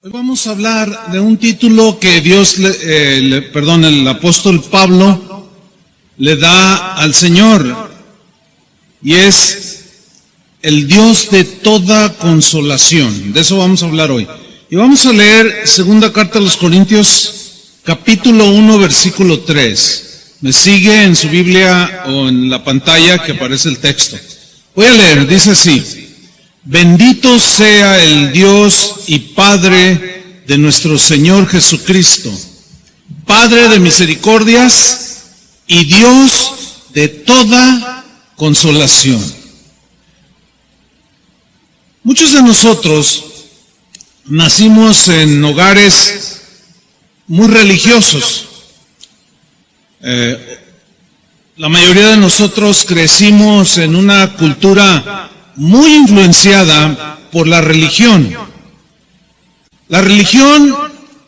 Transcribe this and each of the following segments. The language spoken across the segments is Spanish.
Hoy vamos a hablar de un título que el apóstol Pablo le da al Señor, y es el Dios de toda consolación. De eso vamos a hablar hoy. Y vamos a leer segunda carta a los Corintios, capítulo 1, versículo 3. Me sigue en su Biblia o en la pantalla que aparece el texto. Voy a leer, dice así: Bendito sea el Dios y Padre de nuestro Señor Jesucristo, Padre de misericordias y Dios de toda consolación. Muchos de nosotros nacimos en hogares muy religiosos. La mayoría de nosotros crecimos en una cultura muy influenciada por la religión. La religión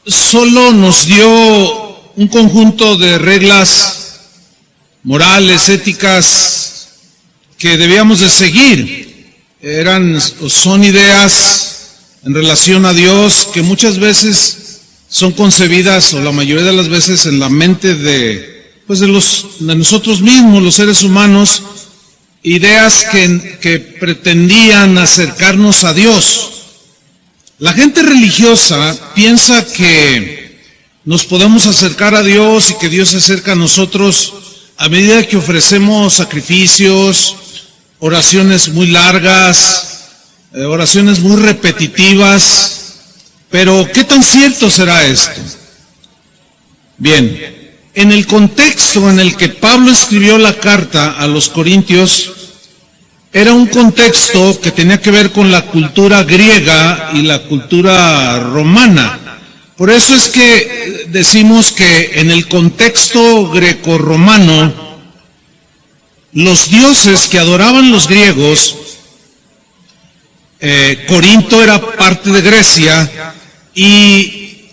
solo nos dio un conjunto de reglas morales, éticas, que debíamos de seguir. Son ideas en relación a Dios que muchas veces son concebidas, o la mayoría de las veces, en la mente de nosotros mismos, los seres humanos, ideas que pretendían acercarnos a Dios. La gente religiosa piensa que nos podemos acercar a Dios y que Dios se acerca a nosotros a medida que ofrecemos sacrificios, oraciones muy largas, oraciones muy repetitivas. Pero ¿qué tan cierto será esto? Bien, en el contexto en el que Pablo escribió la carta a los Corintios, era un contexto que tenía que ver con la cultura griega y la cultura romana. Por eso es que decimos que en el contexto grecorromano, los dioses que adoraban los griegos, Corinto era parte de Grecia, y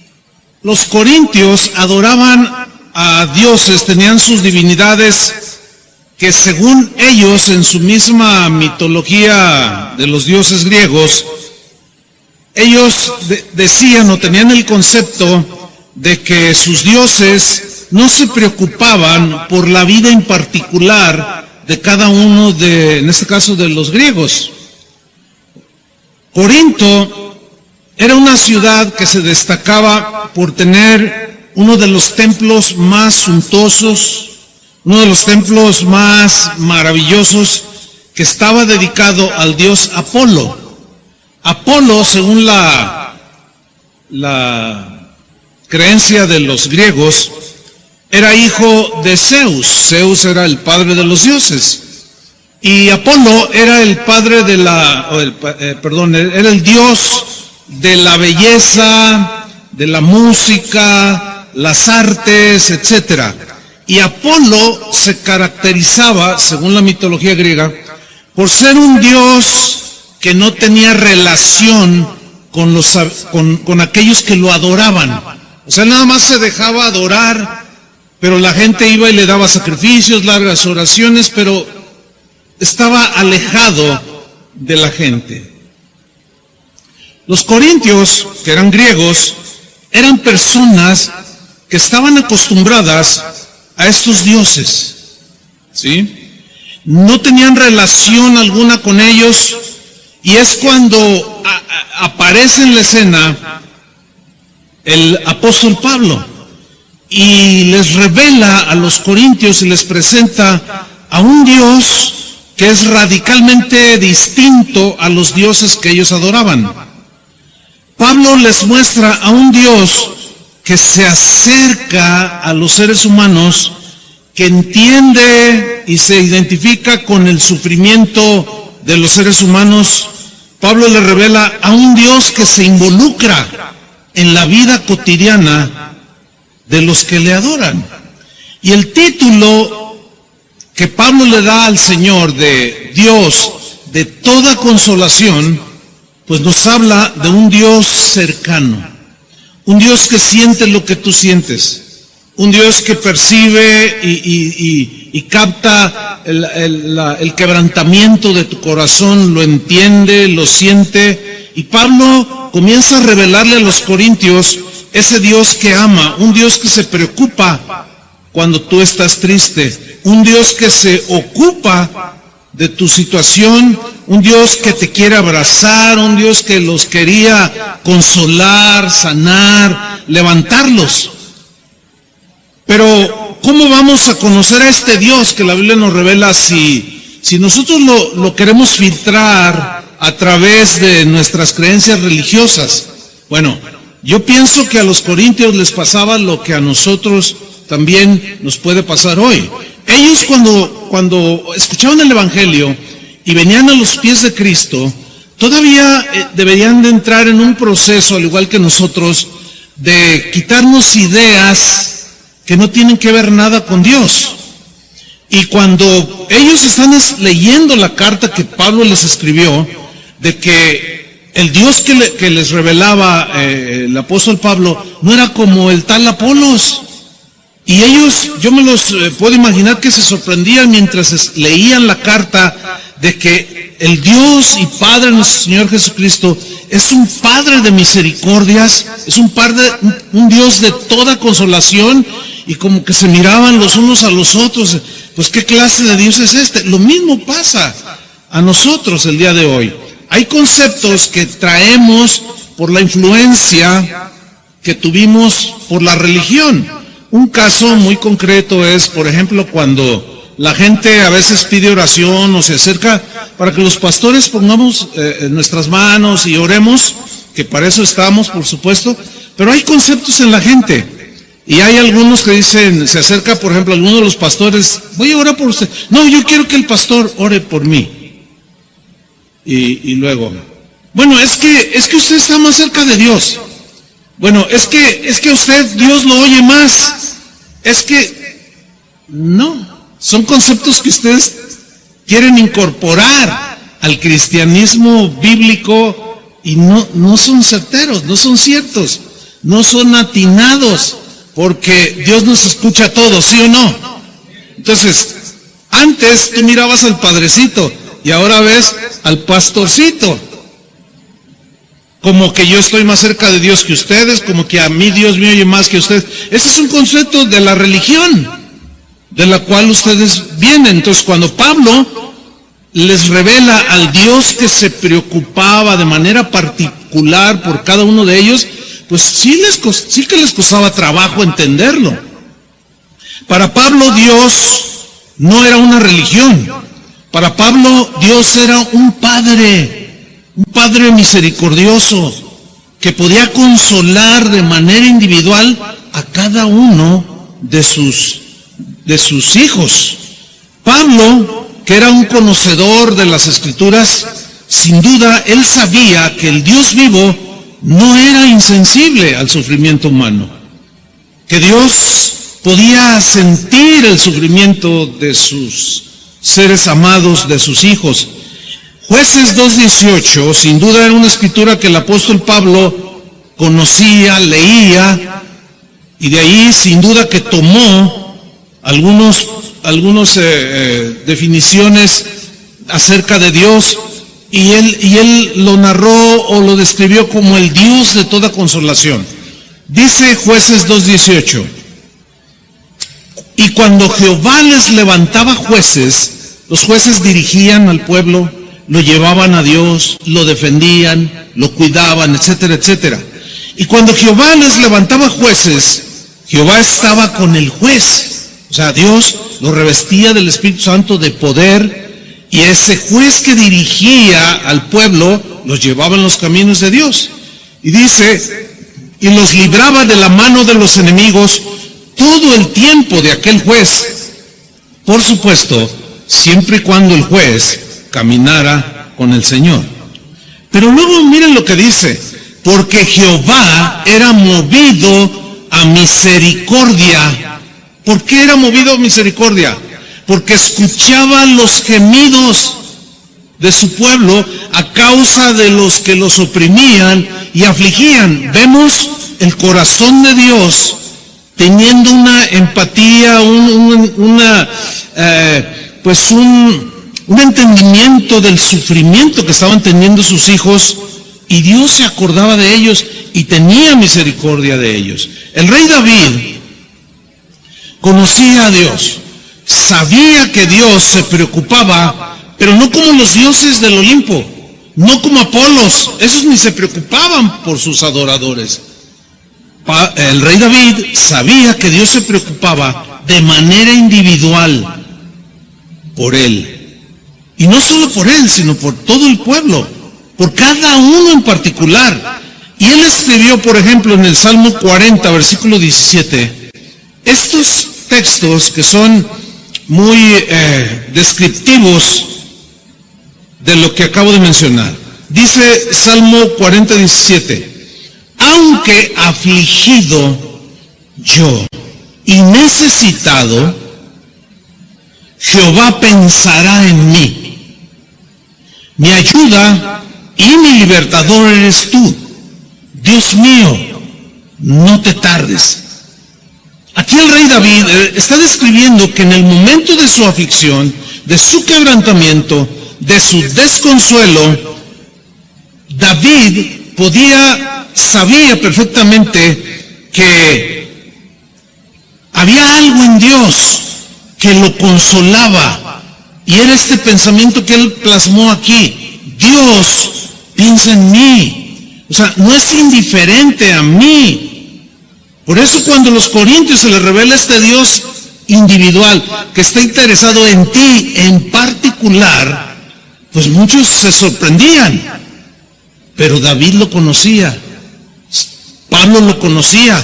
los corintios adoraban a dioses, tenían sus divinidades que, según ellos, en su misma mitología de los dioses griegos, ellos decían o tenían el concepto de que sus dioses no se preocupaban por la vida en particular de cada uno en este caso, de los griegos. Corinto era una ciudad que se destacaba por tener uno de los templos más suntuosos, uno de los templos más maravillosos, que estaba dedicado al dios Apolo. Apolo, según la creencia de los griegos, era hijo de Zeus. Zeus era el padre de los dioses. Y Apolo era el padre era el dios de la belleza, de la música, las artes, etc. Y Apolo se caracterizaba, según la mitología griega, por ser un dios que no tenía relación con aquellos que lo adoraban. O sea, nada más se dejaba adorar, pero la gente iba y le daba sacrificios, largas oraciones, pero estaba alejado de la gente. Los corintios, que eran griegos, eran personas que estaban acostumbradas a estos dioses, ¿sí? No tenían relación alguna con ellos, y es cuando aparece en la escena el apóstol Pablo y les revela a los corintios y les presenta a un Dios que es radicalmente distinto a los dioses que ellos adoraban. Pablo les muestra a un Dios que se acerca a los seres humanos, que entiende y se identifica con el sufrimiento de los seres humanos. Pablo le revela a un Dios que se involucra en la vida cotidiana de los que le adoran. Y el título que Pablo le da al Señor de Dios de toda consolación, pues nos habla de un Dios cercano, un Dios que siente lo que tú sientes, un Dios que percibe y capta el quebrantamiento de tu corazón, lo entiende, lo siente, Y Pablo comienza a revelarle a los corintios ese Dios que ama, un Dios que se preocupa cuando tú estás triste, un Dios que se ocupa de tu situación, un Dios que te quiere abrazar, un Dios que los quería consolar, sanar, levantarlos. Pero, ¿cómo vamos a conocer a este Dios que la Biblia nos revela si nosotros lo queremos filtrar a través de nuestras creencias religiosas? Bueno, yo pienso que a los corintios les pasaba lo que a nosotros también nos puede pasar hoy. Ellos cuando escuchaban el Evangelio y venían a los pies de Cristo, todavía deberían de entrar en un proceso, al igual que nosotros, de quitarnos ideas que no tienen que ver nada con Dios. Y cuando ellos están leyendo la carta que Pablo les escribió, de que el Dios que les revelaba el apóstol Pablo no era como el tal Apolos. Y ellos, yo me los puedo imaginar que se sorprendían mientras leían la carta de que el Dios y Padre de nuestro Señor Jesucristo es un Padre de misericordias, es un Dios de toda consolación, y como que se miraban los unos a los otros. Pues ¿qué clase de Dios es este? Lo mismo pasa a nosotros el día de hoy. Hay conceptos que traemos por la influencia que tuvimos por la religión. Un caso muy concreto es, por ejemplo, cuando la gente a veces pide oración o se acerca para que los pastores pongamos nuestras manos y oremos, que para eso estamos, por supuesto, pero hay conceptos en la gente. Y hay algunos que dicen, se acerca, por ejemplo, alguno de los pastores, voy a orar por usted. No, yo quiero que el pastor ore por mí. Y luego, bueno, es que usted está más cerca de Dios. Bueno, es que usted, Dios lo oye más. Es que, no, son conceptos que ustedes quieren incorporar al cristianismo bíblico y no son certeros, no son ciertos, no son atinados, porque Dios nos escucha a todos, ¿sí o no? Entonces, antes tú mirabas al padrecito y ahora ves al pastorcito. Como que yo estoy más cerca de Dios que ustedes, como que a mí Dios me oye más que ustedes. Ese es un concepto de la religión, de la cual ustedes vienen. Entonces, cuando Pablo les revela al Dios que se preocupaba de manera particular por cada uno de ellos, pues sí que les costaba trabajo entenderlo. Para Pablo, Dios no era una religión. Para Pablo, Dios era un padre misericordioso que podía consolar de manera individual a cada uno de sus hijos. Pablo, que era un conocedor de las Escrituras, sin duda él sabía que el Dios vivo no era insensible al sufrimiento humano, que Dios podía sentir el sufrimiento de sus seres amados, de sus hijos. Jueces 2:18, sin duda era una escritura que el apóstol Pablo conocía, leía, y de ahí sin duda que tomó algunas definiciones acerca de Dios, y él lo narró o lo describió como el Dios de toda consolación. Dice Jueces 2:18, y cuando Jehová les levantaba jueces, los jueces dirigían al pueblo, lo llevaban a Dios, lo defendían, lo cuidaban, etcétera, etcétera. Y cuando Jehová les levantaba jueces, Jehová estaba con el juez. O sea, Dios lo revestía del Espíritu Santo de poder, y ese juez que dirigía al pueblo los llevaba en los caminos de Dios. Y dice, y los libraba de la mano de los enemigos todo el tiempo de aquel juez. Por supuesto, siempre y cuando el juez caminara con el Señor. Pero luego miren lo que dice, porque Jehová era movido a misericordia. ¿Por qué era movido a misericordia? Porque escuchaba los gemidos de su pueblo a causa de los que los oprimían y afligían. Vemos el corazón de Dios teniendo una empatía, un entendimiento del sufrimiento que estaban teniendo sus hijos y Dios se acordaba de ellos y tenía misericordia de ellos. El rey David conocía a Dios, sabía que Dios se preocupaba, pero no como los dioses del Olimpo, no como Apolos, esos ni se preocupaban por sus adoradores. El rey David sabía que Dios se preocupaba de manera individual por él. Y no solo por él, sino por todo el pueblo, por cada uno en particular. Y él escribió, por ejemplo, en el Salmo 40, versículo 17, estos textos que son muy descriptivos de lo que acabo de mencionar. Dice Salmo 40, 17, aunque afligido yo y necesitado, Jehová pensará en mí. Mi ayuda y mi libertador eres tú. Dios mío, no te tardes. Aquí el rey David está describiendo que en el momento de su aflicción, de su quebrantamiento, de su desconsuelo, David sabía perfectamente que había algo en Dios que lo consolaba. Y era este pensamiento que él plasmó aquí. Dios piensa en mí. O sea, no es indiferente a mí. Por eso cuando a los corintios se les revela este Dios individual que está interesado en ti en particular, pues muchos se sorprendían. Pero David lo conocía, Pablo lo conocía,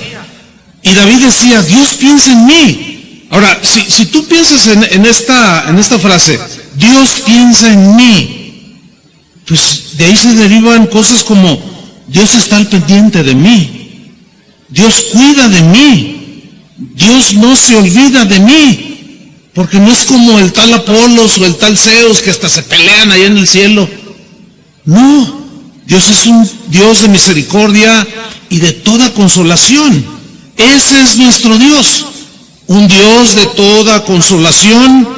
y David decía, Dios piensa en mí. Ahora, si tú piensas en esta frase, Dios piensa en mí, pues de ahí se derivan cosas como, Dios está al pendiente de mí, Dios cuida de mí, Dios no se olvida de mí, porque no es como el tal Apolos o el tal Zeus que hasta se pelean allá en el cielo. No. Dios es un Dios de misericordia y de toda consolación. Ese es nuestro Dios, un Dios de toda consolación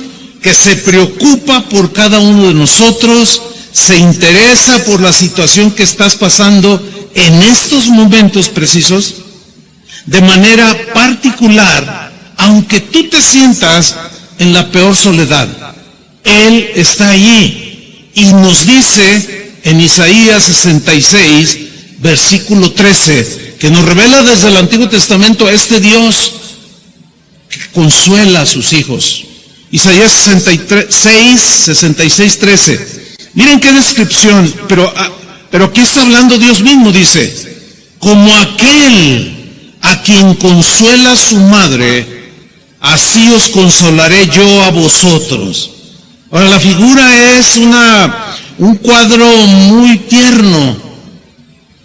que se preocupa por cada uno de nosotros, se interesa por la situación que estás pasando en estos momentos precisos, de manera particular, aunque tú te sientas en la peor soledad. Él está allí y nos dice en Isaías 66, versículo 13, que nos revela desde el Antiguo Testamento este Dios que consuela a sus hijos. Isaías 66, 13. Miren qué descripción, pero aquí está hablando Dios mismo, dice, como aquel a quien consuela su madre, así os consolaré yo a vosotros. Ahora la figura es un cuadro muy tierno.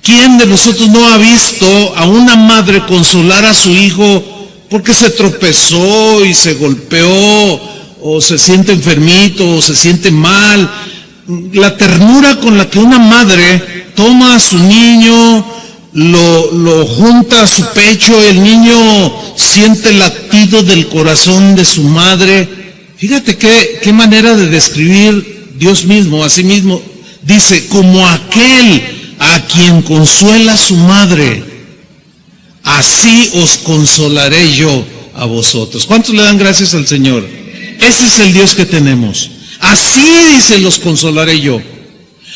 ¿Quién de nosotros no ha visto a una madre consolar a su hijo porque se tropezó y se golpeó, o se siente enfermito, o se siente mal? La ternura con la que una madre toma a su niño, lo junta a su pecho, el niño siente el latido del corazón de su madre. Fíjate qué manera de describir Dios mismo, a sí mismo. Dice, como aquel a quien consuela su madre, así os consolaré yo a vosotros. ¿Cuántos le dan gracias al Señor? Ese es el Dios que tenemos. Así dice, los consolaré yo.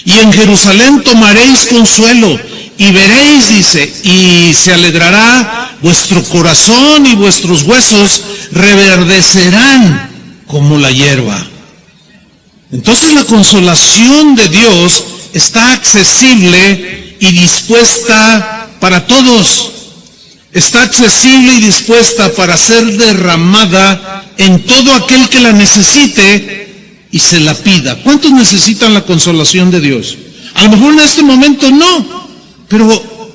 Y en Jerusalén tomaréis consuelo, y veréis, dice, y se alegrará vuestro corazón, y vuestros huesos reverdecerán como la hierba. Entonces la consolación de Dios está accesible y dispuesta para todos. Está accesible y dispuesta para ser derramada en todo aquel que la necesite y se la pida. ¿Cuántos necesitan la consolación de Dios? A lo mejor en este momento no, pero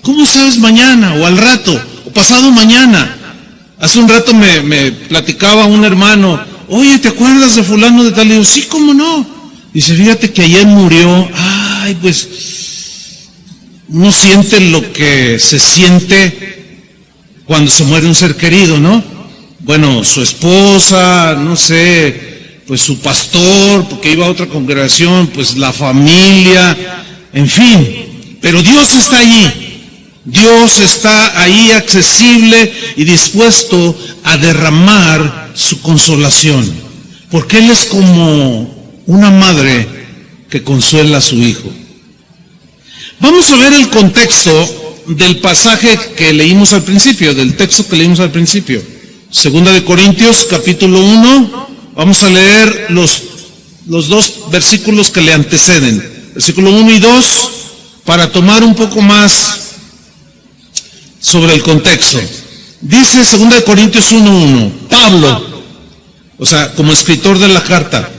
¿cómo sabes mañana o al rato o pasado mañana? Hace un rato me platicaba un hermano, oye, ¿te acuerdas de fulano de tal? Y yo, sí, ¿cómo no? Dice, fíjate que ayer murió. Ay, pues uno siente lo que se siente cuando se muere un ser querido, ¿no? Bueno, su esposa, no sé, pues su pastor, porque iba a otra congregación, pues la familia, en fin. Pero Dios está allí. Dios está ahí accesible y dispuesto a derramar su consolación. Porque Él es como una madre que consuela a su hijo. Vamos a ver el contexto del pasaje que leímos al principio, del texto que leímos al principio. Segunda de Corintios, capítulo 1. Vamos a leer los dos versículos que le anteceden. Versículo 1 y 2, para tomar un poco más sobre el contexto. Dice 2 de Corintios 1:1, Pablo, o sea, como escritor de la carta,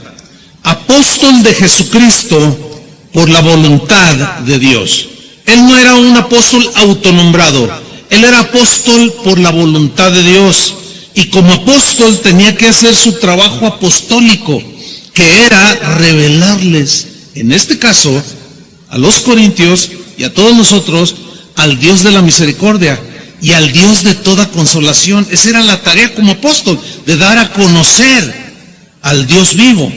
apóstol de Jesucristo por la voluntad de Dios. Él no era un apóstol autonombrado, él era apóstol por la voluntad de Dios. Y como apóstol tenía que hacer su trabajo apostólico, que era revelarles, en este caso, a los corintios y a todos nosotros, al Dios de la misericordia y al Dios de toda consolación. Esa era la tarea como apóstol, de dar a conocer al Dios vivo.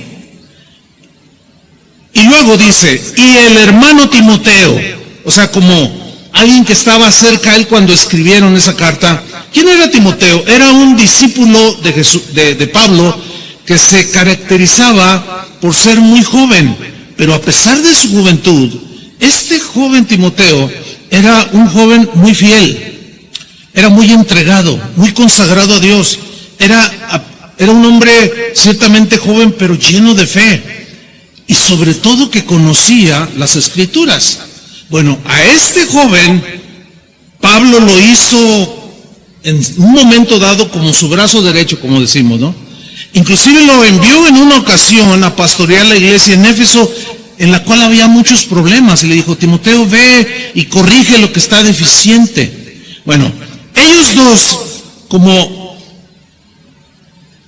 Y luego dice, y el hermano Timoteo, o sea, como alguien que estaba cerca a él cuando escribieron esa carta. ¿Quién era Timoteo? Era un discípulo de Pablo que se caracterizaba por ser muy joven, pero a pesar de su juventud, este joven Timoteo era un joven muy fiel, era muy entregado, muy consagrado a Dios, era un hombre ciertamente joven, pero lleno de fe, y sobre todo que conocía las Escrituras. Bueno, a este joven, Pablo lo hizo en un momento dado como su brazo derecho, como decimos, ¿no? Inclusive lo envió en una ocasión a pastorear la iglesia en Éfeso, en la cual había muchos problemas, y le dijo, Timoteo, ve y corrige lo que está deficiente. Bueno, ellos dos, como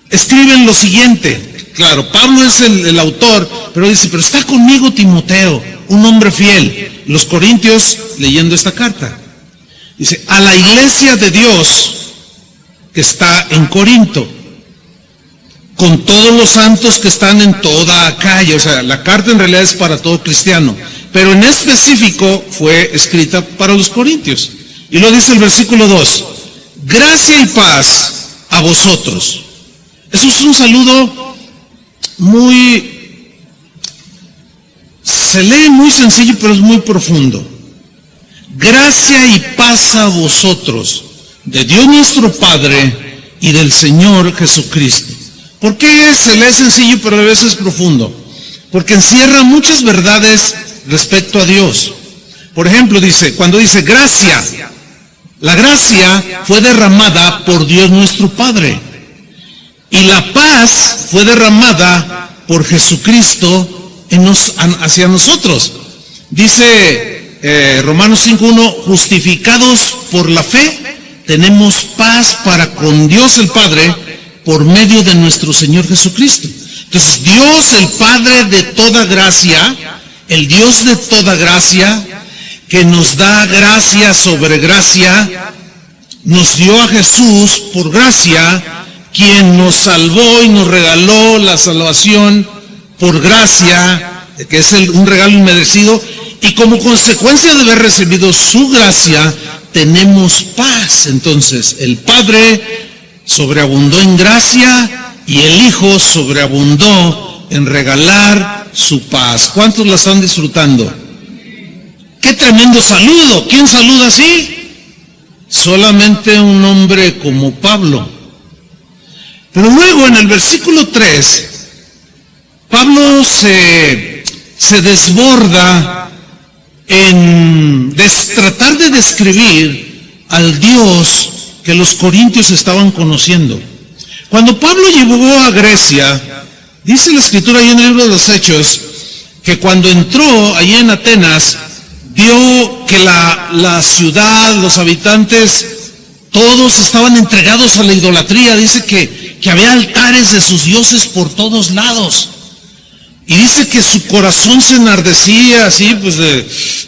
escriben lo siguiente, claro, Pablo es el autor, pero dice, pero está conmigo Timoteo, un hombre fiel. Los corintios, leyendo esta carta, dice, a la iglesia de Dios que está en Corinto, con todos los santos que están en toda Acaya. O sea, la carta en realidad es para todo cristiano, pero en específico fue escrita para los corintios. Y lo dice el versículo 2, gracia y paz a vosotros. Eso es un saludo se lee muy sencillo, pero es muy profundo. Gracia y paz a vosotros, de Dios nuestro Padre y del Señor Jesucristo. ¿Por qué se lee sencillo, pero a veces profundo? Porque encierra muchas verdades respecto a Dios. Por ejemplo, cuando dice gracia, la gracia fue derramada por Dios nuestro Padre. Y la paz fue derramada por Jesucristo hacia nosotros. Dice Romanos 5:1, justificados por la fe, tenemos paz para con Dios el Padre por medio de nuestro Señor Jesucristo. Entonces, Dios, el Padre de toda gracia, el Dios de toda gracia, que nos da gracia sobre gracia, nos dio a Jesús por gracia, quien nos salvó y nos regaló la salvación por gracia, que es un regalo inmerecido, y como consecuencia de haber recibido su gracia, tenemos paz. Entonces, el Padre sobreabundó en gracia y el Hijo sobreabundó en regalar su paz. ¿Cuántos la están disfrutando? ¡Qué tremendo saludo! ¿Quién saluda así? Solamente un hombre como Pablo. Pero luego en el versículo 3, Pablo se desborda en tratar de describir al Dios que los corintios estaban conociendo. Cuando Pablo llegó a Grecia, dice la Escritura ahí en el libro de los Hechos, que cuando entró allí en Atenas, vio que la ciudad, los habitantes, todos estaban entregados a la idolatría. Dice que había altares de sus dioses por todos lados. Y dice que su corazón se enardecía así, pues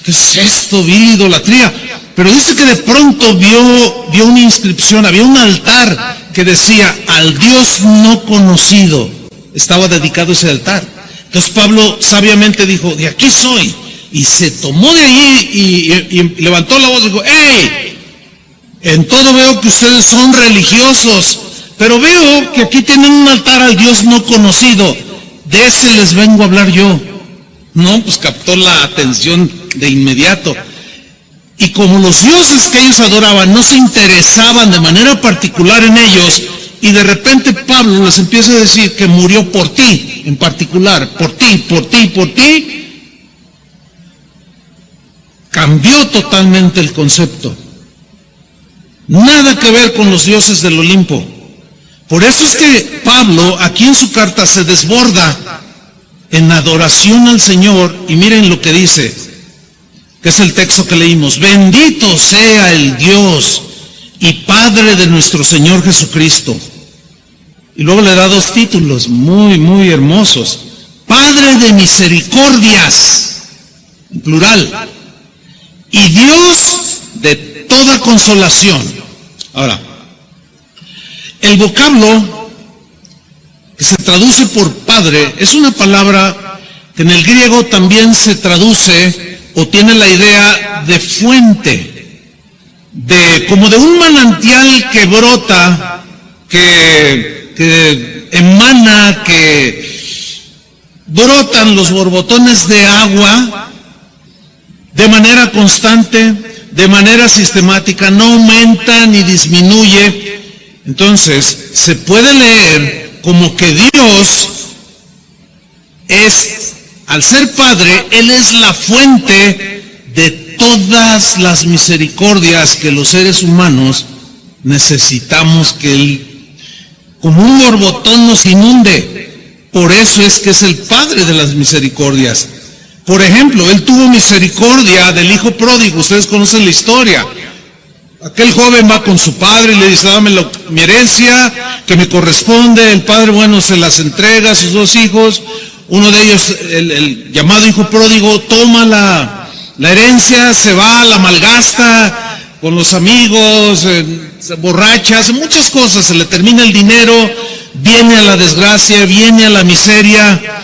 ¿qué es esto? Vil idolatría. Pero dice que de pronto vio una inscripción, había un altar que decía, al Dios no conocido. Estaba dedicado ese altar. Entonces Pablo sabiamente dijo, de aquí soy. y se tomó de ahí y levantó la voz y dijo: ¡Hey! En todo veo que ustedes son religiosos, pero veo que aquí tienen un altar al Dios no conocido. De ese les vengo a hablar yo. No, pues captó la atención de inmediato. Y como los dioses que ellos adoraban no se interesaban de manera particular en ellos, y de repente Pablo les empieza a decir que murió por ti, en particular, por ti, cambió totalmente el concepto. Nada que ver con los dioses del Olimpo. Por eso es que Pablo aquí en su carta se desborda en adoración al Señor, y miren lo que dice, que es el texto que leímos: bendito sea el Dios y Padre de nuestro Señor Jesucristo. Y luego le da dos títulos muy, muy hermosos: Padre de misericordias, en plural, y Dios de toda consolación. Ahora, el vocablo que se traduce por Padre es una palabra que en el griego también se traduce o tiene la idea de fuente, como de un manantial que brota, que emana, que brotan los borbotones de agua de manera constante, de manera sistemática, no aumenta ni disminuye. Entonces, se puede leer como que Dios es, al ser Padre, Él es la fuente de todas las misericordias que los seres humanos necesitamos que Él, como un borbotón, nos inunde. Por eso es que es el Padre de las misericordias. Por ejemplo, Él tuvo misericordia del hijo pródigo. Ustedes conocen la historia. Aquel joven va con su padre y le dice: dame mi herencia que me corresponde. El padre, bueno, se las entrega a sus dos hijos. Uno de ellos, el llamado hijo pródigo, toma la herencia, se va, la malgasta con los amigos, se borracha, hace muchas cosas, se le termina el dinero, viene a la desgracia, viene a la miseria.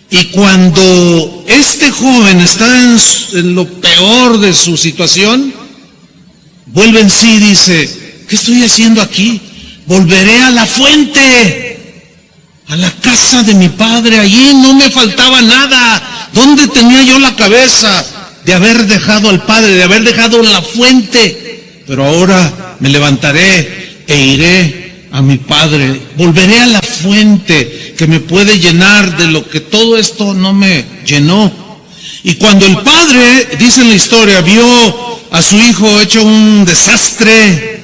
Y cuando este joven está en lo peor de su situación, vuelve en sí y dice: ¿qué estoy haciendo aquí? Volveré a la fuente, a la casa de mi padre. Allí no me faltaba nada. ¿Dónde tenía yo la cabeza de haber dejado al Padre, de haber dejado la fuente? Pero ahora me levantaré e iré a mi Padre. Volveré a la fuente que me puede llenar de lo que todo esto no me llenó. Y cuando el padre, dice en la historia, vio a su hijo hecho un desastre,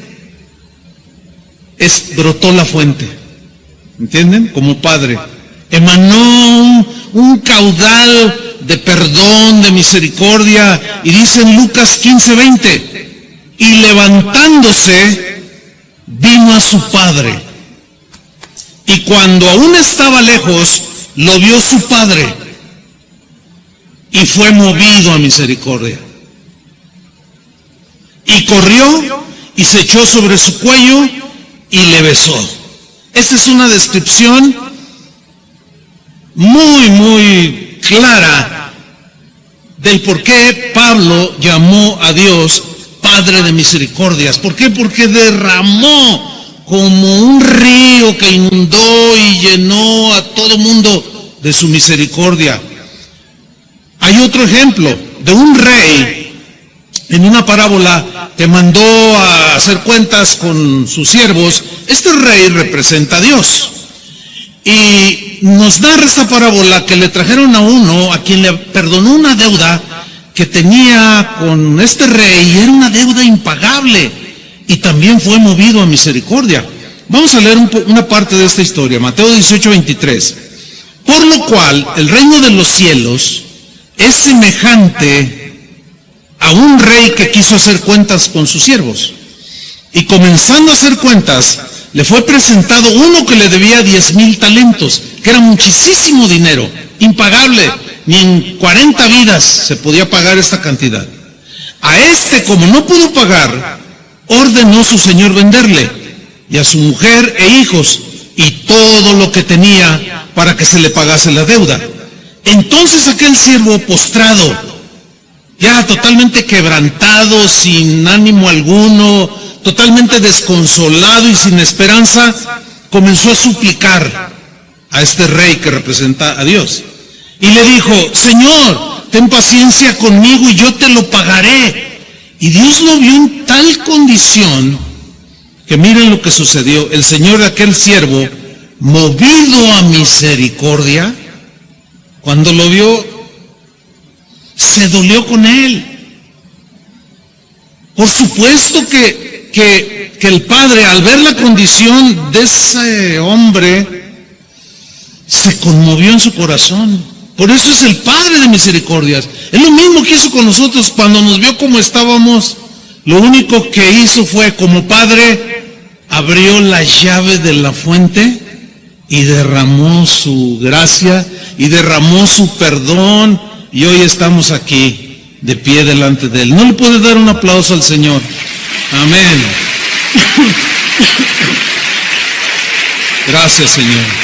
brotó la fuente. ¿Entienden? Como padre. Emanó un caudal de perdón, de misericordia. Y dice en Lucas 15:20, y levantándose, vino a su padre. Y cuando aún estaba lejos, lo vio su padre y fue movido a misericordia. Y corrió y se echó sobre su cuello y le besó. Esta es una descripción muy, muy clara del por qué Pablo llamó a Dios Padre de misericordias. ¿Por qué? Porque derramó como un río que inundó y llenó a todo mundo de su misericordia. Hay otro ejemplo de un rey en una parábola que mandó a hacer cuentas con sus siervos. Este rey representa a Dios. Y nos narra esta parábola que le trajeron a uno a quien le perdonó una deuda que tenía con este rey, y era una deuda impagable, y también fue movido a misericordia. Vamos a leer una parte de esta historia, Mateo 18:23. Por lo cual, el reino de los cielos es semejante a un rey que quiso hacer cuentas con sus siervos. Y comenzando a hacer cuentas, le fue presentado uno que le debía 10,000 talentos, que era muchísimo dinero, impagable. Ni en 40 vidas se podía pagar esta cantidad. A este, como no pudo pagar, ordenó su señor venderle, y a su mujer e hijos, y todo lo que tenía, para que se le pagase la deuda. Entonces aquel siervo, postrado, ya totalmente quebrantado, sin ánimo alguno, totalmente desconsolado y sin esperanza, comenzó a suplicar a este rey que representa a Dios. Y le dijo: Señor, ten paciencia conmigo y yo te lo pagaré. Y Dios lo vio en tal condición que miren lo que sucedió. El Señor de aquel siervo, movido a misericordia, cuando lo vio, se dolió con él. Por supuesto que el padre, al ver la condición de ese hombre, se conmovió en su corazón. Por eso es el Padre de misericordias. Es lo mismo que hizo con nosotros cuando nos vio como estábamos. Lo único que hizo fue, como Padre, abrió la llave de la fuente y derramó su gracia y derramó su perdón, y hoy estamos aquí de pie delante de Él. ¿No le puede dar un aplauso al Señor? Amén. Gracias, Señor.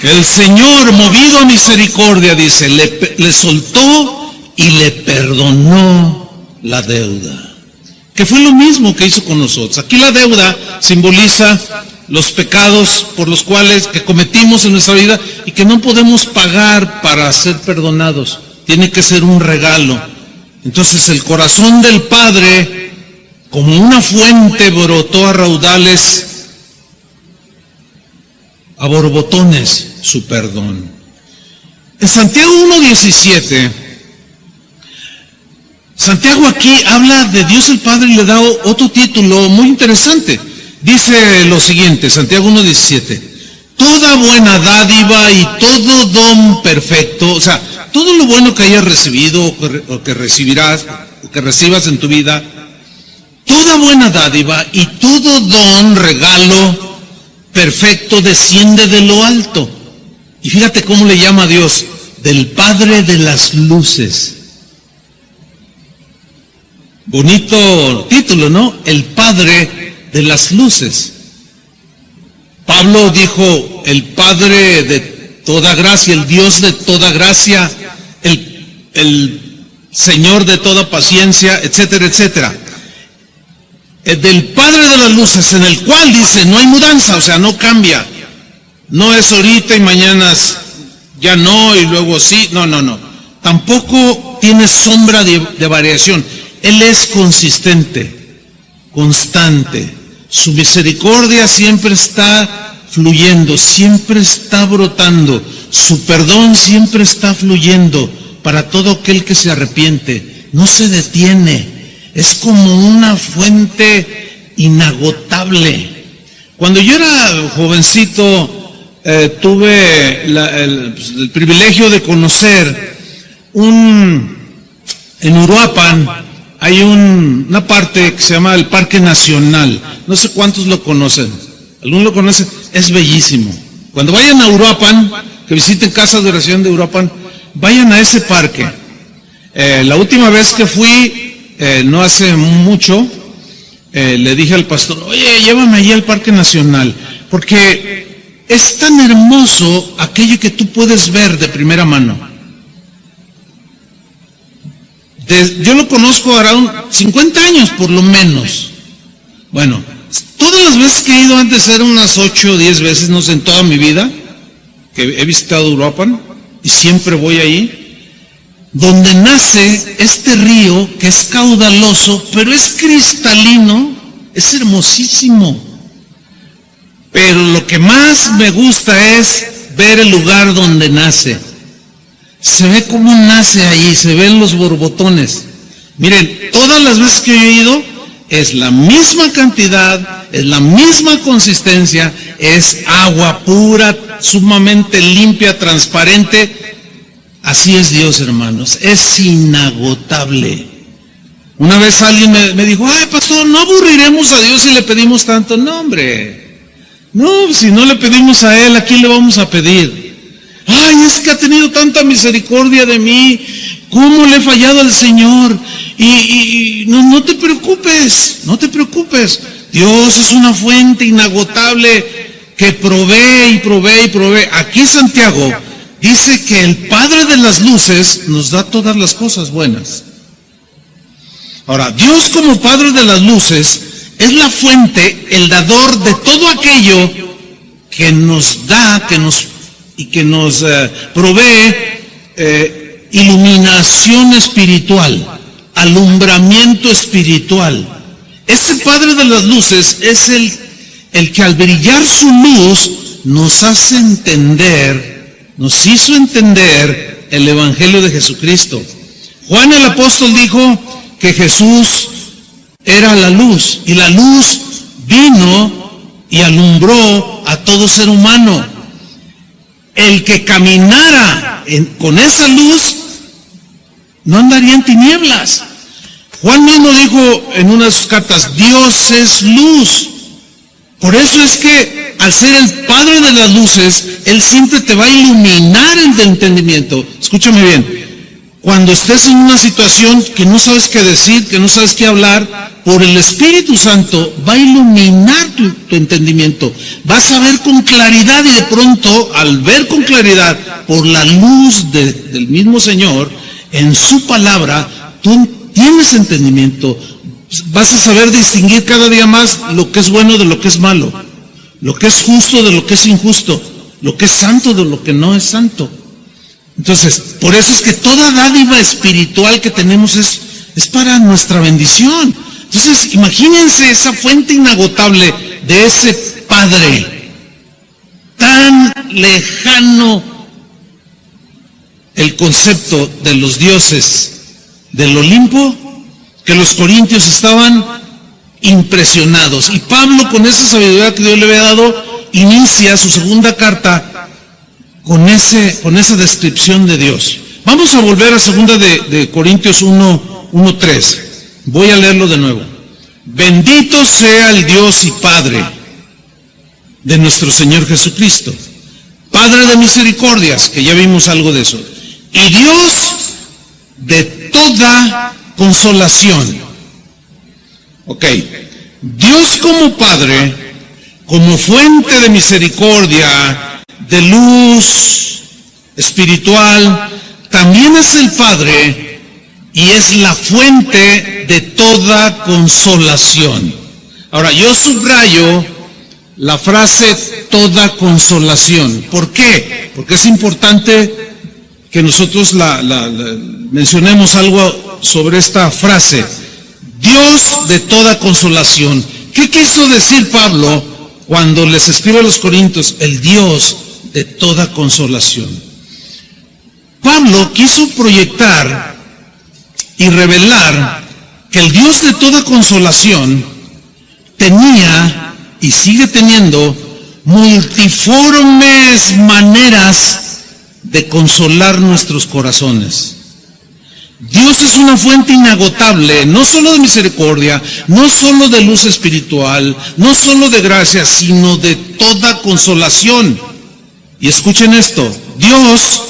El Señor, movido a misericordia, dice, le soltó y le perdonó la deuda. Que fue lo mismo que hizo con nosotros. Aquí la deuda simboliza los pecados por los cuales que cometimos en nuestra vida y que no podemos pagar para ser perdonados. Tiene que ser un regalo. Entonces el corazón del Padre, como una fuente, brotó a raudales, a borbotones, su perdón. En Santiago 1:17, Santiago aquí habla de Dios el Padre y le da otro título muy interesante. Dice lo siguiente, Santiago 1:17: toda buena dádiva y todo don perfecto, o sea, todo lo bueno que hayas recibido o que recibirás, o que recibas en tu vida, toda buena dádiva y todo don, regalo perfecto desciende de lo alto. Y fíjate cómo le llama a Dios: del Padre de las luces. Bonito título, ¿no? El Padre de las luces. Pablo dijo: el Padre de toda gracia, el Dios de toda gracia, el Señor de toda paciencia, etcétera, etcétera. Del Padre de las luces, en el cual dice, no hay mudanza, o sea, no cambia. No es ahorita y mañana ya no, y luego sí, no. Tampoco tiene sombra de variación. Él es consistente, constante. Su misericordia siempre está fluyendo, siempre está brotando. Su perdón siempre está fluyendo para todo aquel que se arrepiente. No se detiene. Es como una fuente inagotable. Cuando yo era jovencito, tuve el privilegio de conocer en Uruapan hay una parte que se llama el Parque Nacional. No sé cuántos lo conocen. ¿Alguno lo conoce? Es bellísimo. Cuando vayan a Uruapan, que visiten Casa de Oración de Uruapan, vayan a ese parque. La última vez que fui, no hace mucho, le dije al pastor: oye, llévame allí al Parque Nacional, porque es tan hermoso aquello que tú puedes ver de primera mano. Yo lo conozco ahora 50 años por lo menos. Bueno, todas las veces que he ido, antes eran unas 8 o 10 veces, no sé, en toda mi vida, que he visitado Uruapan, y siempre voy ahí. Donde nace este río que es caudaloso, pero es cristalino, es hermosísimo. Pero lo que más me gusta es ver el lugar donde nace. Se ve cómo nace ahí, se ven los borbotones. Miren, todas las veces que yo he ido, es la misma cantidad, es la misma consistencia, es agua pura, sumamente limpia, transparente. Así es Dios, hermanos, es inagotable. Una vez alguien me dijo: ay, pastor, ¿no aburriremos a Dios si le pedimos tanto? No, hombre, no, si no le pedimos a Él, ¿a quién le vamos a pedir? Ay, es que ha tenido tanta misericordia de mí, ¿cómo le he fallado al Señor? Y no te preocupes, no te preocupes. Dios es una fuente inagotable que provee y provee y provee. Aquí Santiago dice que el Padre de las luces nos da todas las cosas buenas. Ahora, Dios como Padre de las luces es la fuente, el dador de todo aquello que nos da, que nos provee iluminación espiritual, alumbramiento espiritual. Ese Padre de las luces es el que al brillar su luz nos hace entender, nos hizo entender el Evangelio de Jesucristo. Juan el apóstol dijo que Jesús era la luz, y la luz vino y alumbró a todo ser humano. El que caminara con esa luz no andaría en tinieblas. Juan mismo dijo en una de sus cartas, Dios es luz. Por eso es que al ser el Padre de las luces, Él siempre te va a iluminar el entendimiento. Escúchame bien. Cuando estés en una situación que no sabes qué decir, que no sabes qué hablar, por el Espíritu Santo va a iluminar tu entendimiento. Vas a ver con claridad, y de pronto, al ver con claridad, por la luz del mismo Señor, en su palabra, tú tienes entendimiento. Vas a saber distinguir cada día más lo que es bueno de lo que es malo, lo que es justo de lo que es injusto, lo que es santo de lo que no es santo. Entonces, por eso es que toda dádiva espiritual que tenemos es para nuestra bendición. Entonces, imagínense esa fuente inagotable de ese Padre, tan lejano el concepto de los dioses del Olimpo, que los corintios estaban impresionados. Y Pablo, con esa sabiduría que Dios le había dado, inicia su segunda carta con esa descripción de Dios. Vamos a volver a segunda de Corintios 1:3. Voy a leerlo de nuevo. Bendito sea el Dios y Padre de nuestro Señor Jesucristo, Padre de misericordias, que ya vimos algo de eso, y Dios de toda consolación. Ok, Dios como Padre, como fuente de misericordia, de luz espiritual, también es el Padre y es la fuente de toda consolación. Ahora, yo subrayo la frase toda consolación. ¿Por qué? Porque es importante que nosotros mencionemos algo sobre esta frase. Dios de toda consolación. ¿Qué quiso decir Pablo cuando les escribe a los Corintios? El Dios de toda consolación. Pablo quiso proyectar y revelar que el Dios de toda consolación tenía y sigue teniendo multiformes maneras de consolar nuestros corazones. Dios es una fuente inagotable, no solo de misericordia, no solo de luz espiritual, no solo de gracia, sino de toda consolación. Y escuchen esto, Dios,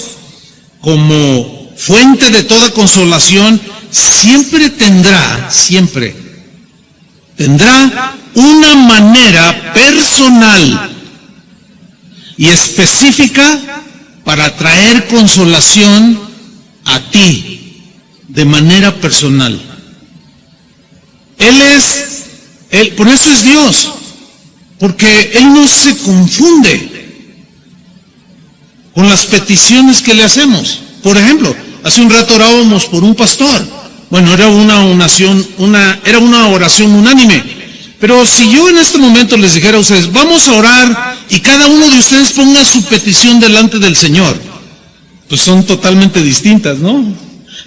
como fuente de toda consolación, siempre tendrá una manera personal y específica para traer consolación a ti de manera personal. Por eso es Dios, porque Él no se confunde con las peticiones que le hacemos. Por ejemplo, hace un rato orábamos por un pastor. Bueno, era una oración unánime. Pero si yo en este momento les dijera a ustedes, vamos a orar y cada uno de ustedes ponga su petición delante del Señor, pues son totalmente distintas, ¿no?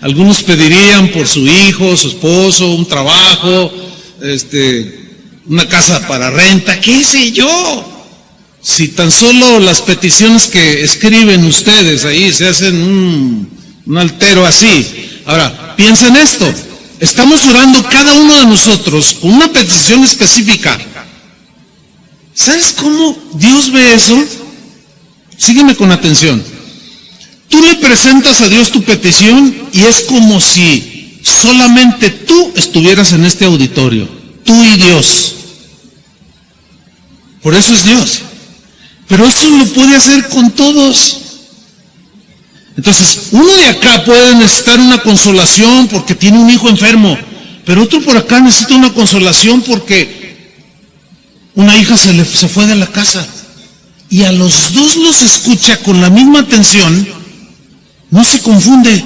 Algunos pedirían por su hijo, su esposo, un trabajo, una casa para renta, qué sé yo. Si tan solo las peticiones que escriben ustedes ahí se hacen un altero así. Ahora, piensa en esto. Estamos orando cada uno de nosotros con una petición específica. ¿Sabes cómo Dios ve eso? Sígueme con atención. Tú le presentas a Dios tu petición y es como si solamente tú estuvieras en este auditorio, tú y Dios. Por eso es Dios. Pero eso lo puede hacer con todos. Entonces, uno de acá puede necesitar una consolación porque tiene un hijo enfermo, pero otro por acá necesita una consolación porque una hija se fue de la casa. Y a los dos los escucha con la misma atención, no se confunde,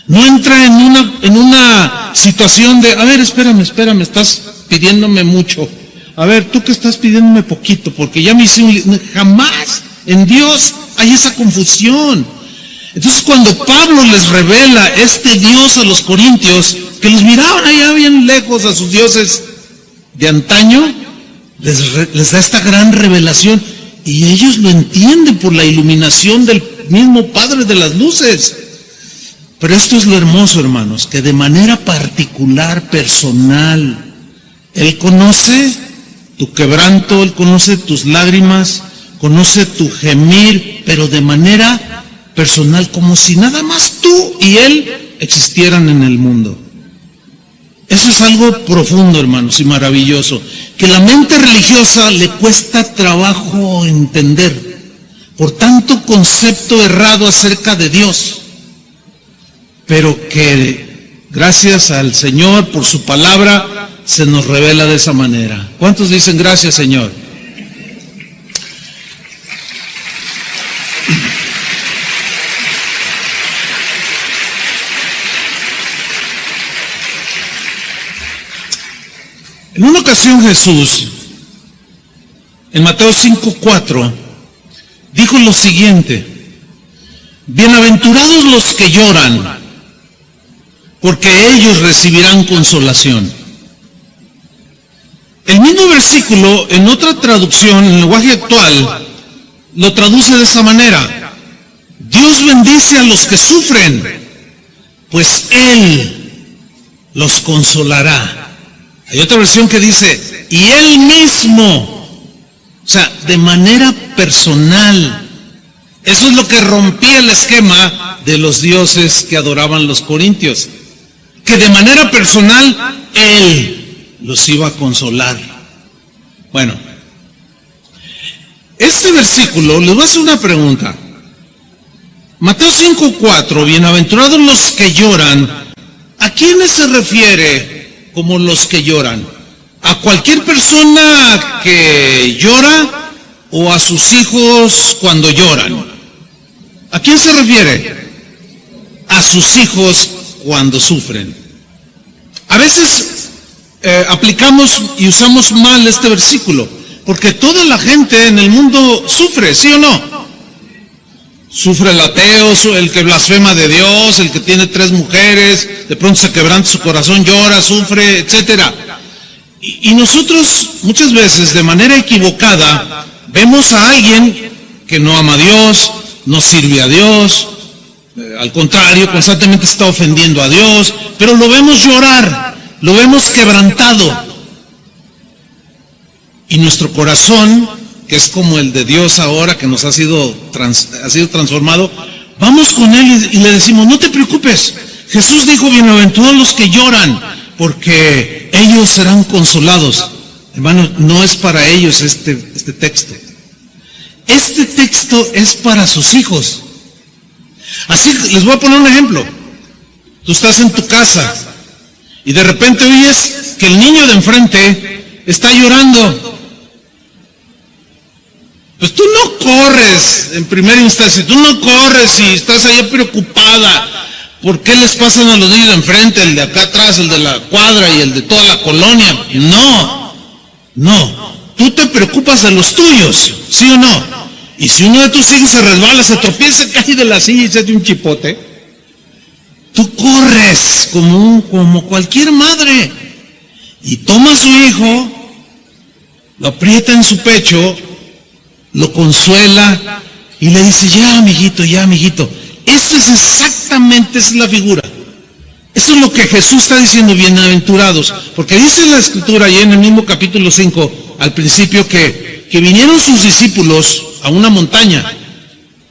no entra en una situación de, a ver, espérame, estás pidiéndome mucho. A ver, tú que estás pidiéndome poquito, porque ya me hice jamás en Dios hay esa confusión. Entonces cuando Pablo les revela este Dios a los corintios, que los miraban allá bien lejos a sus dioses de antaño, les da esta gran revelación y ellos lo entienden por la iluminación del mismo Padre de las luces. Pero esto es lo hermoso, hermanos, que de manera particular, personal, Él conoce tu quebranto, Él conoce tus lágrimas, conoce tu gemir, pero de manera personal, como si nada más tú y Él existieran en el mundo. Eso es algo profundo, hermanos, y maravilloso, que la mente religiosa le cuesta trabajo entender, por tanto concepto errado acerca de Dios, pero que gracias al Señor por su palabra se nos revela de esa manera. ¿Cuántos dicen gracias, Señor? En una ocasión Jesús, en Mateo 5:4, dijo lo siguiente: bienaventurados los que lloran, porque ellos recibirán consolación. El mismo versículo, en otra traducción, en el lenguaje actual, lo traduce de esta manera: Dios bendice a los que sufren, pues Él los consolará. Hay otra versión que dice, y Él mismo, o sea, de manera personal. Eso es lo que rompía el esquema de los dioses que adoraban los corintios, que de manera personal Él los iba a consolar. Bueno, este versículo, les voy a hacer una pregunta. Mateo 5:4, bienaventurados los que lloran, ¿a quiénes se refiere como los que lloran? ¿A cualquier persona que llora o a sus hijos cuando lloran? ¿A quién se refiere? A sus hijos cuando sufren. A veces aplicamos y usamos mal este versículo, porque toda la gente en el mundo sufre, ¿sí o no? Sufre el ateo, el que blasfema de Dios, el que tiene 3 mujeres, de pronto se quebranta su corazón, llora, sufre, etcétera. Y nosotros muchas veces de manera equivocada vemos a alguien que no ama a Dios, no sirve a Dios, al contrario, constantemente está ofendiendo a Dios, pero lo vemos llorar, lo vemos quebrantado. Y nuestro corazón, que es como el de Dios ahora, que nos ha sido transformado, vamos con Él y le decimos, no te preocupes, Jesús dijo, bienaventurados los que lloran, porque ellos serán consolados. Hermano, no es para ellos este texto. Este texto es para sus hijos. Así les voy a poner un ejemplo. Tú estás en tu casa y de repente oyes que el niño de enfrente está llorando. Pues tú no corres en primera instancia, tú no corres y estás ahí preocupada. ¿Por qué les pasan a los niños de enfrente, el de acá atrás, el de la cuadra y el de toda la colonia? No. Tú te preocupas de los tuyos, ¿sí o no? Y si uno de tus hijos se resbala, se tropieza, cae de la silla y se hace un chipote, tú corres como cualquier madre y toma a su hijo, lo aprieta en su pecho, lo consuela y le dice, ya amiguito. Esa es exactamente, esa es la figura. Eso es lo que Jesús está diciendo, bienaventurados. Porque dice la Escritura, ahí en el mismo capítulo 5, al principio, que vinieron sus discípulos a una montaña.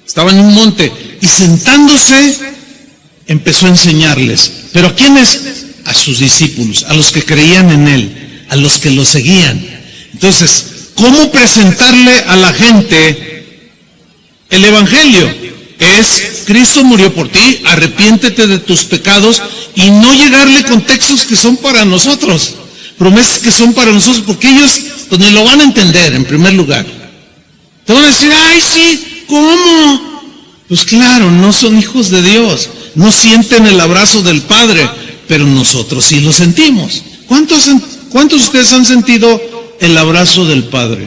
Estaban en un monte y sentándose empezó a enseñarles. ¿Pero a quiénes? A sus discípulos, a los que creían en Él, a los que lo seguían. Entonces, ¿cómo presentarle a la gente el Evangelio? es: Cristo murió por ti, arrepiéntete de tus pecados, y no llegarle con textos que son para nosotros, promesas que son para nosotros, porque ellos pues ni lo van a entender en primer lugar. Te van a decir: ay, sí, ¿cómo? Pues claro, no son hijos de Dios, no sienten el abrazo del Padre, pero nosotros sí lo sentimos. ¿Cuántos de ustedes han sentido el abrazo del Padre?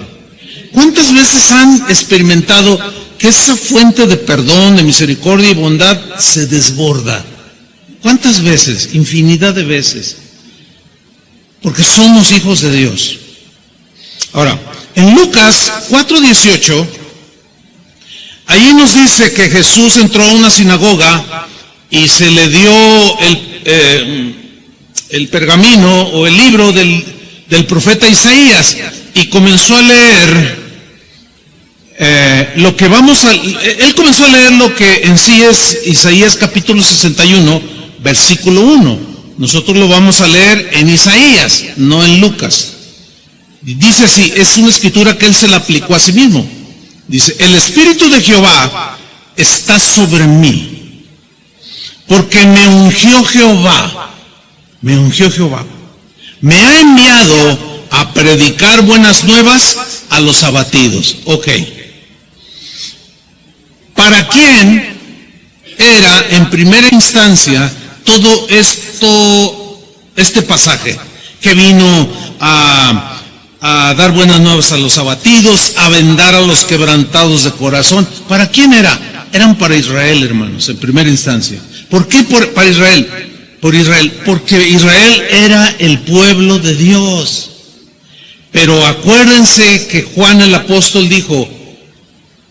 ¿Cuántas veces han experimentado que esa fuente de perdón, de misericordia y bondad se desborda? ¿Cuántas veces? Infinidad de veces. Porque somos hijos de Dios. Ahora, en Lucas 4:18, ahí nos dice que Jesús entró a una sinagoga y se le dio el pergamino o el libro del profeta Isaías, y comenzó a leer él comenzó a leer lo que en sí es Isaías capítulo 61, versículo 1. Nosotros lo vamos a leer en Isaías, no en Lucas. Dice así, es una escritura que él se la aplicó a sí mismo. Dice: el Espíritu de Jehová está sobre mí, porque me ungió Jehová. Me ungió Jehová. Me ha enviado a predicar buenas nuevas a los abatidos. Ok. ¿Para quién era en primera instancia todo este pasaje? Que vino a dar buenas nuevas a los abatidos, a vendar a los quebrantados de corazón. ¿Para quién era? Eran para Israel, hermanos, en primera instancia. ¿Por qué para Israel? Por Israel, porque Israel era el pueblo de Dios. Pero acuérdense que Juan el apóstol dijo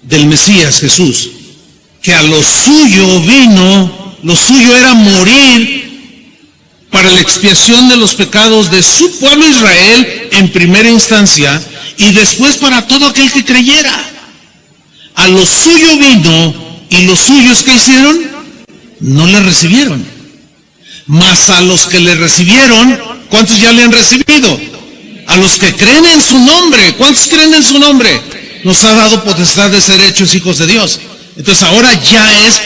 del Mesías, Jesús, que a lo suyo vino, lo suyo era morir para la expiación de los pecados de su pueblo Israel en primera instancia, y después para todo aquel que creyera. A lo suyo vino, y los suyos, ¿qué hicieron? No le recibieron. Mas a los que le recibieron, ¿cuántos ya le han recibido? A los que creen en su nombre. ¿Cuántos creen en su nombre? Nos ha dado potestad de ser hechos hijos de Dios. Entonces ahora ya es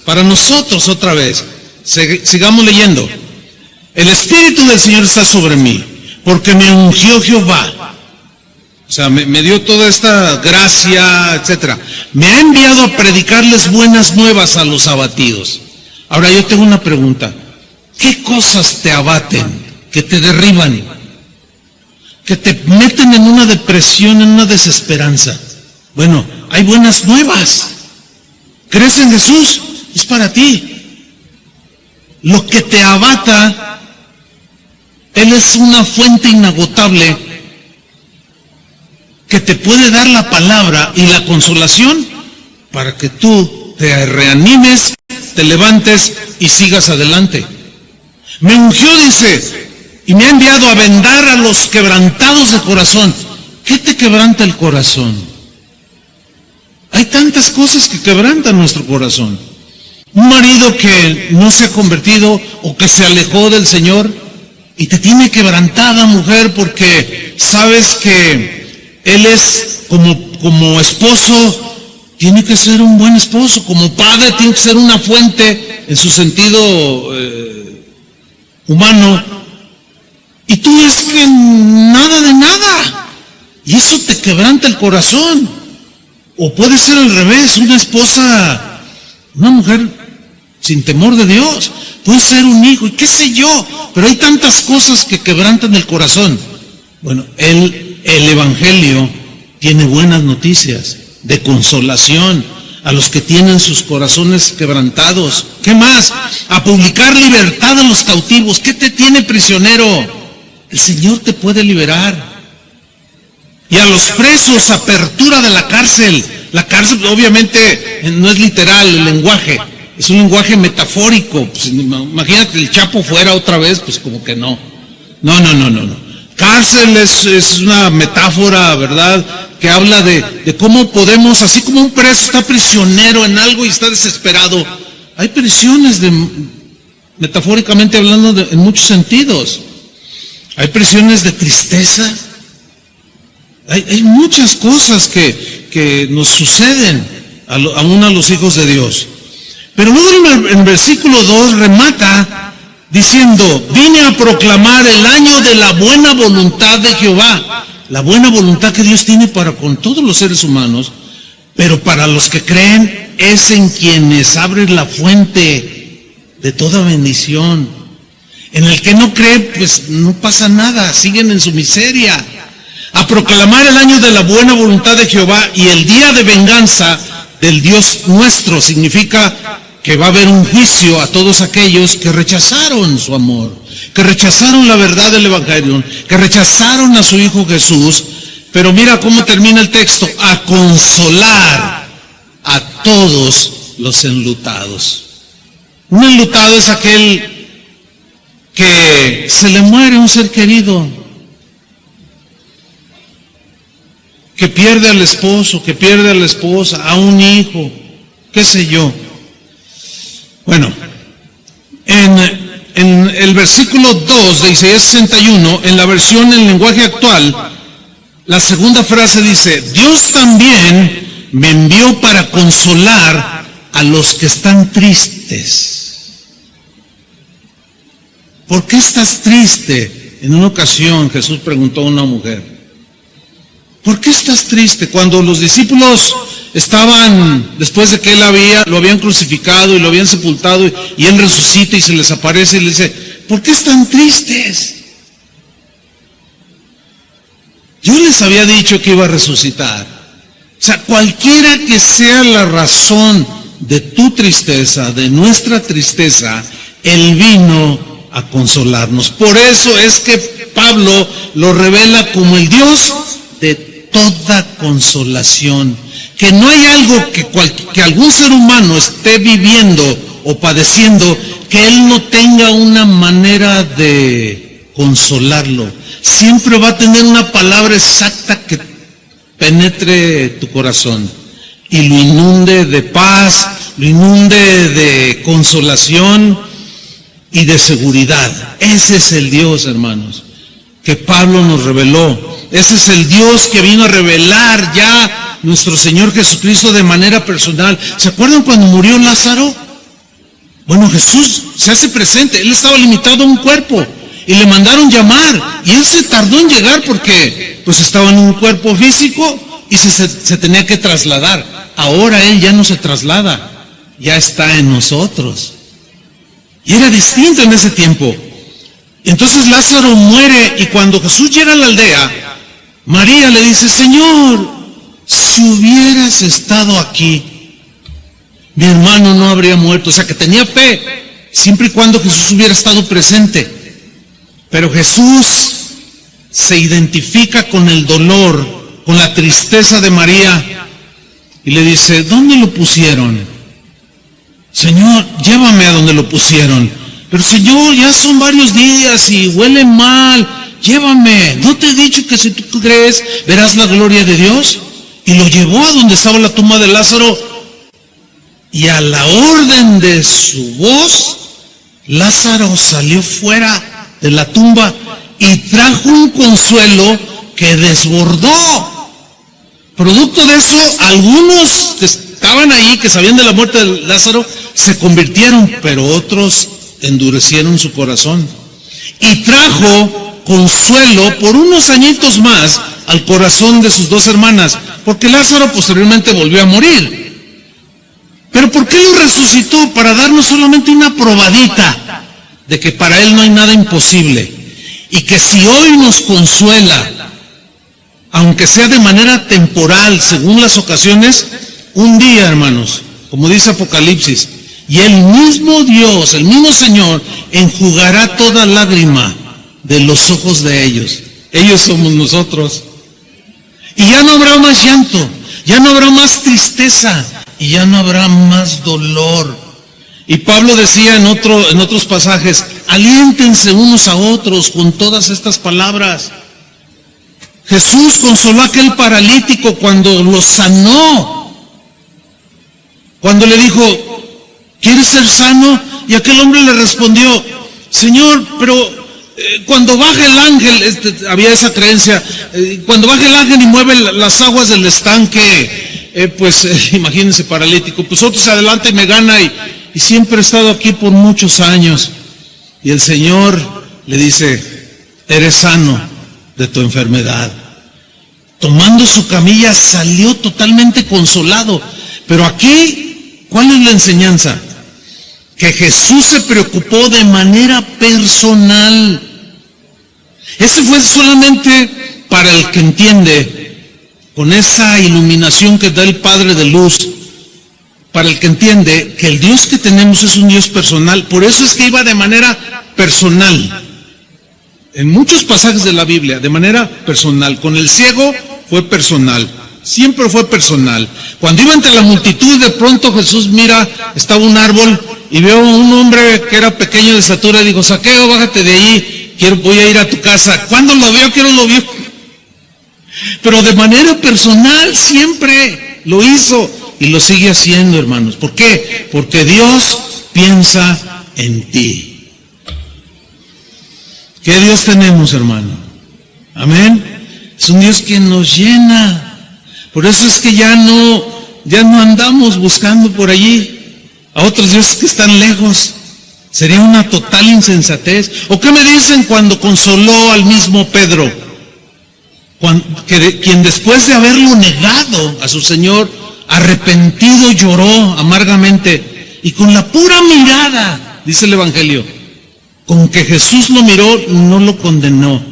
para nosotros otra vez. Sigamos leyendo. El Espíritu del Señor está sobre mí, porque me ungió Jehová. O sea, me dio toda esta gracia, etcétera. Me ha enviado a predicarles buenas nuevas a los abatidos. Ahora yo tengo una pregunta. ¿Qué cosas te abaten, que te derriban, que te meten en una depresión, en una desesperanza? Bueno, hay buenas nuevas. ¿Crees en Jesús? Es para ti. Lo que te abata, Él es una fuente inagotable que te puede dar la palabra y la consolación para que tú te reanimes, te levantes y sigas adelante. Me ungió, dice, y me ha enviado a vendar a los quebrantados de corazón. ¿Qué te quebranta el corazón? Hay tantas cosas que quebrantan nuestro corazón. Un marido que no se ha convertido o que se alejó del Señor y te tiene quebrantada, mujer, porque sabes que Él es como esposo, tiene que ser un buen esposo, como padre tiene que ser una fuente en su sentido humano, y tú es que nada de nada, y eso te quebranta el corazón. O puede ser al revés, una esposa, una mujer sin temor de Dios, puede ser un hijo, y qué sé yo, pero hay tantas cosas que quebrantan el corazón. Bueno, el Evangelio tiene buenas noticias de consolación a los que tienen sus corazones quebrantados. ¿Qué más? A publicar libertad a los cautivos. ¿Qué te tiene prisionero? El Señor te puede liberar. Y a los presos, apertura de la cárcel. La cárcel obviamente no es literal el lenguaje, es un lenguaje metafórico. Pues, imagínate el Chapo fuera otra vez, pues como que no. No. Cárcel es una metáfora, ¿verdad?, que habla de cómo podemos, así como un preso está prisionero en algo y está desesperado, hay prisiones, metafóricamente hablando, en muchos sentidos. Hay prisiones de tristeza. Hay muchas cosas que nos suceden. aún a los hijos de Dios. Pero luego en el versículo 2 remata diciendo, vine a proclamar el año de la buena voluntad de Jehová. La buena voluntad que Dios tiene para con todos los seres humanos, pero para los que creen es en quienes abre la fuente de toda bendición. En el que no cree, pues no pasa nada, siguen en su miseria. A proclamar el año de la buena voluntad de Jehová y el día de venganza del Dios nuestro. Significa que va a haber un juicio a todos aquellos que rechazaron su amor, que rechazaron la verdad del Evangelio, que rechazaron a su Hijo Jesús. Pero mira cómo termina el texto: a consolar a todos los enlutados. Un enlutado es aquel que se le muere un ser querido, que pierde al esposo, que pierde a la esposa, a un hijo, qué sé yo. Bueno, en el versículo 2 de Isaías 61, en la versión en lenguaje actual, la segunda frase dice, Dios también me envió para consolar a los que están tristes. ¿Por qué estás triste? En una ocasión Jesús preguntó a una mujer, ¿por qué estás triste? Cuando los discípulos estaban, después de que lo habían crucificado y lo habían sepultado, y él resucita y se les aparece y les dice, ¿por qué están tristes? Yo les había dicho que iba a resucitar. O sea, cualquiera que sea la razón de tu tristeza, de nuestra tristeza, Él vino a consolarnos. Por eso es que Pablo lo revela como el Dios de toda consolación. Que no hay algo que algún ser humano esté viviendo o padeciendo que Él no tenga una manera de consolarlo. Siempre va a tener una palabra exacta que penetre tu corazón y lo inunde de paz, lo inunde de consolación y de seguridad. Ese es el Dios, hermanos, que Pablo nos reveló. Ese es el Dios que vino a revelar ya nuestro Señor Jesucristo de manera personal. ¿Se acuerdan cuando murió Lázaro? Bueno, Jesús se hace presente. Él estaba limitado a un cuerpo y le mandaron llamar, y él se tardó en llegar porque pues estaba en un cuerpo físico y se tenía que trasladar. Ahora él ya no se traslada, ya está en nosotros. Y era distinto en ese tiempo. Entonces Lázaro muere, y cuando Jesús llega a la aldea, María le dice, Señor, si hubieras estado aquí, mi hermano no habría muerto. O sea, que tenía fe, siempre y cuando Jesús hubiera estado presente. Pero Jesús se identifica con el dolor, con la tristeza de María, y le dice, ¿dónde lo pusieron? Señor, llévame a donde lo pusieron. Pero Señor, ya son varios días y huele mal, llévame. ¿No te he dicho que si tú crees verás la gloria de Dios? Y lo llevó a donde estaba la tumba de Lázaro, y a la orden de su voz, Lázaro salió fuera de la tumba y trajo un consuelo que desbordó. Producto de eso, algunos que estaban ahí, que sabían de la muerte de Lázaro, se convirtieron, pero otros endurecieron su corazón. Y trajo consuelo por unos añitos más al corazón de sus dos hermanas, porque Lázaro posteriormente volvió a morir. ¿Pero por qué lo resucitó? Para darnos solamente una probadita de que para Él no hay nada imposible, y que si hoy nos consuela, aunque sea de manera temporal, según las ocasiones, un día, hermanos, como dice Apocalipsis, y el mismo Dios, el mismo Señor, enjugará toda lágrima de los ojos de ellos. Ellos somos nosotros. Y ya no habrá más llanto, ya no habrá más tristeza, y ya no habrá más dolor. Y Pablo decía en otros pasajes, aliéntense unos a otros con todas estas palabras. Jesús consoló a aquel paralítico cuando lo sanó. Cuando le dijo, ¿quieres ser sano? Y aquel hombre le respondió, Señor, pero cuando baja el ángel, había esa creencia, cuando baja el ángel y mueve las aguas del estanque, imagínense, paralítico, pues otro se adelanta y me gana y siempre he estado aquí por muchos años. Y el Señor le dice, eres sano de tu enfermedad. Tomando su camilla salió totalmente consolado. Pero aquí, ¿cuál es la enseñanza? Que Jesús se preocupó de manera personal. Eso fue solamente para el que entiende, con esa iluminación que da el Padre de luz, para el que entiende que el Dios que tenemos es un Dios personal. Por eso es que iba de manera personal. En muchos pasajes de la Biblia, de manera personal. Con el ciego fue personal, siempre fue personal. Cuando iba entre la multitud, de pronto Jesús mira, estaba un árbol y veo a un hombre que era pequeño de estatura y digo, Zaqueo, bájate de ahí, voy a ir a tu casa. ¿Cuándo lo veo? ¿Quién lo vio? Pero de manera personal siempre lo hizo y lo sigue haciendo, hermanos. ¿Por qué? Porque Dios piensa en ti. ¿Qué Dios tenemos, hermano? Amén. Es un Dios que nos llena. Por eso es que ya no andamos buscando por allí a otros dioses que están lejos. Sería una total insensatez. ¿O qué me dicen cuando consoló al mismo Pedro? Quien después de haberlo negado a su Señor, arrepentido lloró amargamente. Y con la pura mirada, dice el Evangelio, con que Jesús lo miró, no lo condenó.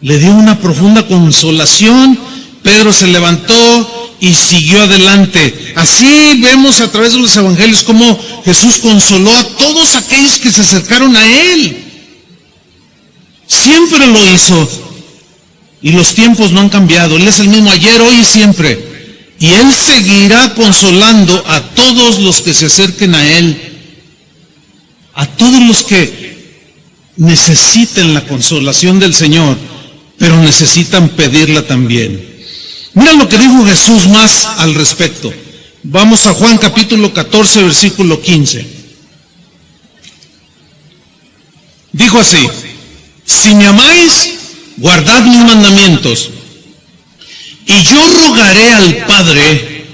Le dio una profunda consolación. Pedro se levantó y siguió adelante. Así vemos a través de los evangelios cómo Jesús consoló a todos aquellos que se acercaron a Él. Siempre lo hizo. Y los tiempos no han cambiado. Él es el mismo ayer, hoy y siempre. Y Él seguirá consolando a todos los que se acerquen a Él. A todos los que necesiten la consolación del Señor, pero necesitan pedirla también. Mira lo que dijo Jesús más al respecto. Vamos a Juan capítulo 14, versículo 15. Dijo así: si me amáis, guardad mis mandamientos, y yo rogaré al Padre,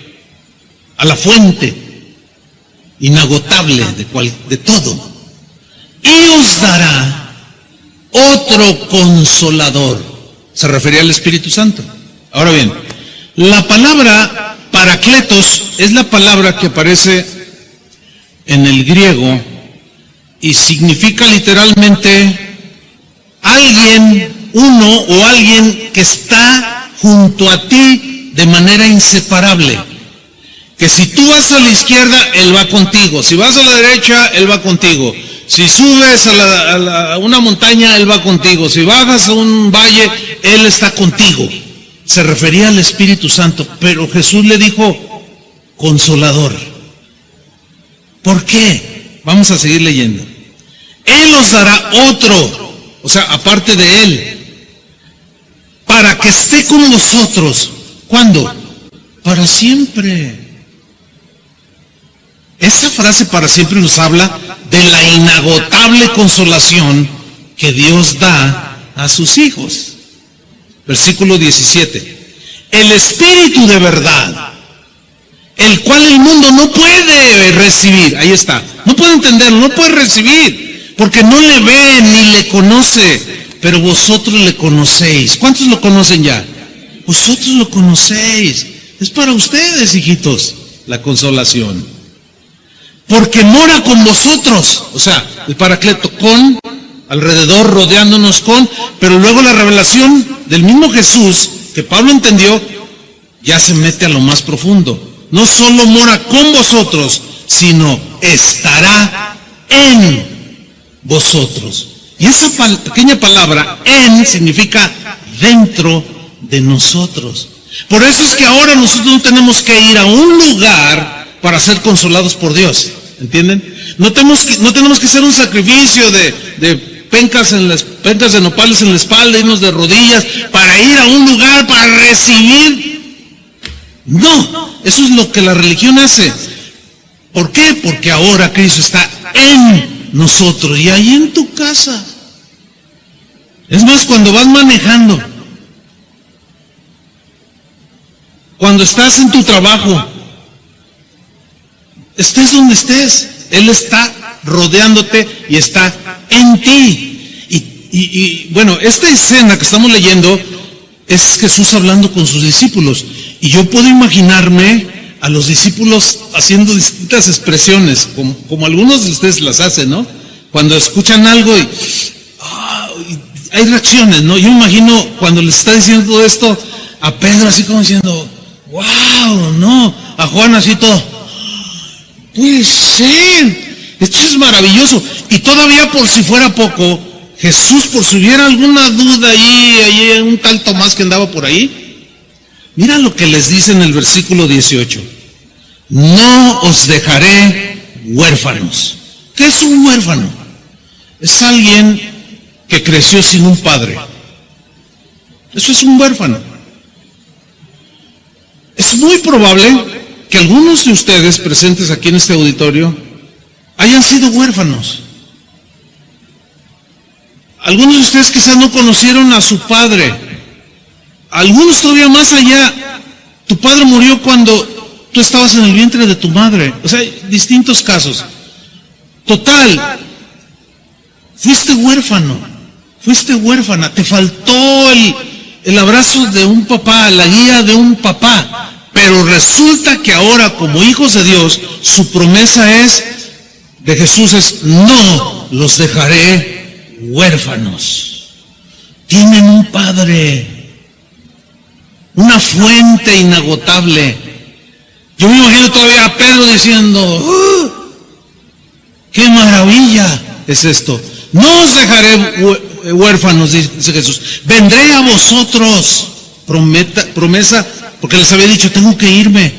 a la fuente inagotable de todo, y os dará otro consolador. Se refería al Espíritu Santo. Ahora bien, la palabra Paracletos es la palabra que aparece en el griego y significa literalmente alguien, uno o alguien que está junto a ti de manera inseparable. Que si tú vas a la izquierda, Él va contigo. Si vas a la derecha, Él va contigo. Si subes a una montaña, Él va contigo. Si bajas a un valle, Él está contigo. Se refería al Espíritu Santo, pero Jesús le dijo consolador. ¿Por qué? Vamos a seguir leyendo. Él os dará otro, o sea, aparte de Él, para que esté con vosotros. ¿Cuándo? Para siempre. Esa frase para siempre nos habla de la inagotable consolación que Dios da a sus hijos. Versículo 17. El Espíritu de verdad, el cual el mundo no puede recibir. Ahí está. No puede entenderlo, no puede recibir, porque no le ve ni le conoce, pero vosotros le conocéis. ¿Cuántos lo conocen ya? Vosotros lo conocéis. Es para ustedes, hijitos, la consolación. Porque mora con vosotros, o sea, el Paracleto con, alrededor, rodeándonos con, pero luego la revelación del mismo Jesús, que Pablo entendió, ya se mete a lo más profundo. No solo mora con vosotros, sino estará en vosotros. Y esa pequeña palabra, en, significa dentro de nosotros. Por eso es que ahora nosotros no tenemos que ir a un lugar para ser consolados por Dios. ¿Entienden? No tenemos que hacer un sacrificio de pencas de nopales en la espalda, irnos de rodillas para ir a un lugar para recibir. No, eso es lo que la religión hace. ¿Por qué? Porque ahora Cristo está en nosotros y ahí en tu casa. Es más, cuando vas manejando, Cuando estás en tu trabajo, estés donde estés, Él está rodeándote y está en ti. Y bueno, esta escena que estamos leyendo es Jesús hablando con sus discípulos. Y yo puedo imaginarme a los discípulos haciendo distintas expresiones, como algunos de ustedes las hacen, ¿no? Cuando escuchan algo y hay reacciones, ¿no? Yo imagino cuando les está diciendo todo esto a Pedro así como diciendo, wow, no, a Juan así todo, puede ser, esto es maravilloso. Y todavía por si fuera poco, Jesús, por si hubiera alguna duda ahí un tal Tomás que andaba por ahí, mira lo que les dice en el versículo 18, no os dejaré huérfanos. ¿Qué es un huérfano? Es alguien que creció sin un padre. Eso es un huérfano. Es muy probable que algunos de ustedes presentes aquí en este auditorio hayan sido huérfanos. Algunos de ustedes quizás no conocieron a su padre. Algunos todavía más allá. Tu padre murió cuando tú estabas en el vientre de tu madre. O sea, distintos casos. Total, fuiste huérfano, fuiste huérfana, te faltó el abrazo de un papá, la guía de un papá, pero resulta que ahora como hijos de Dios, su promesa de Jesús es, no los dejaré huérfanos. Tienen un padre, una fuente inagotable. Yo me imagino todavía a Pedro diciendo, ¡qué maravilla es esto! No os dejaré huérfanos, dice Jesús. Vendré a vosotros. Promesa, porque les había dicho, tengo que irme,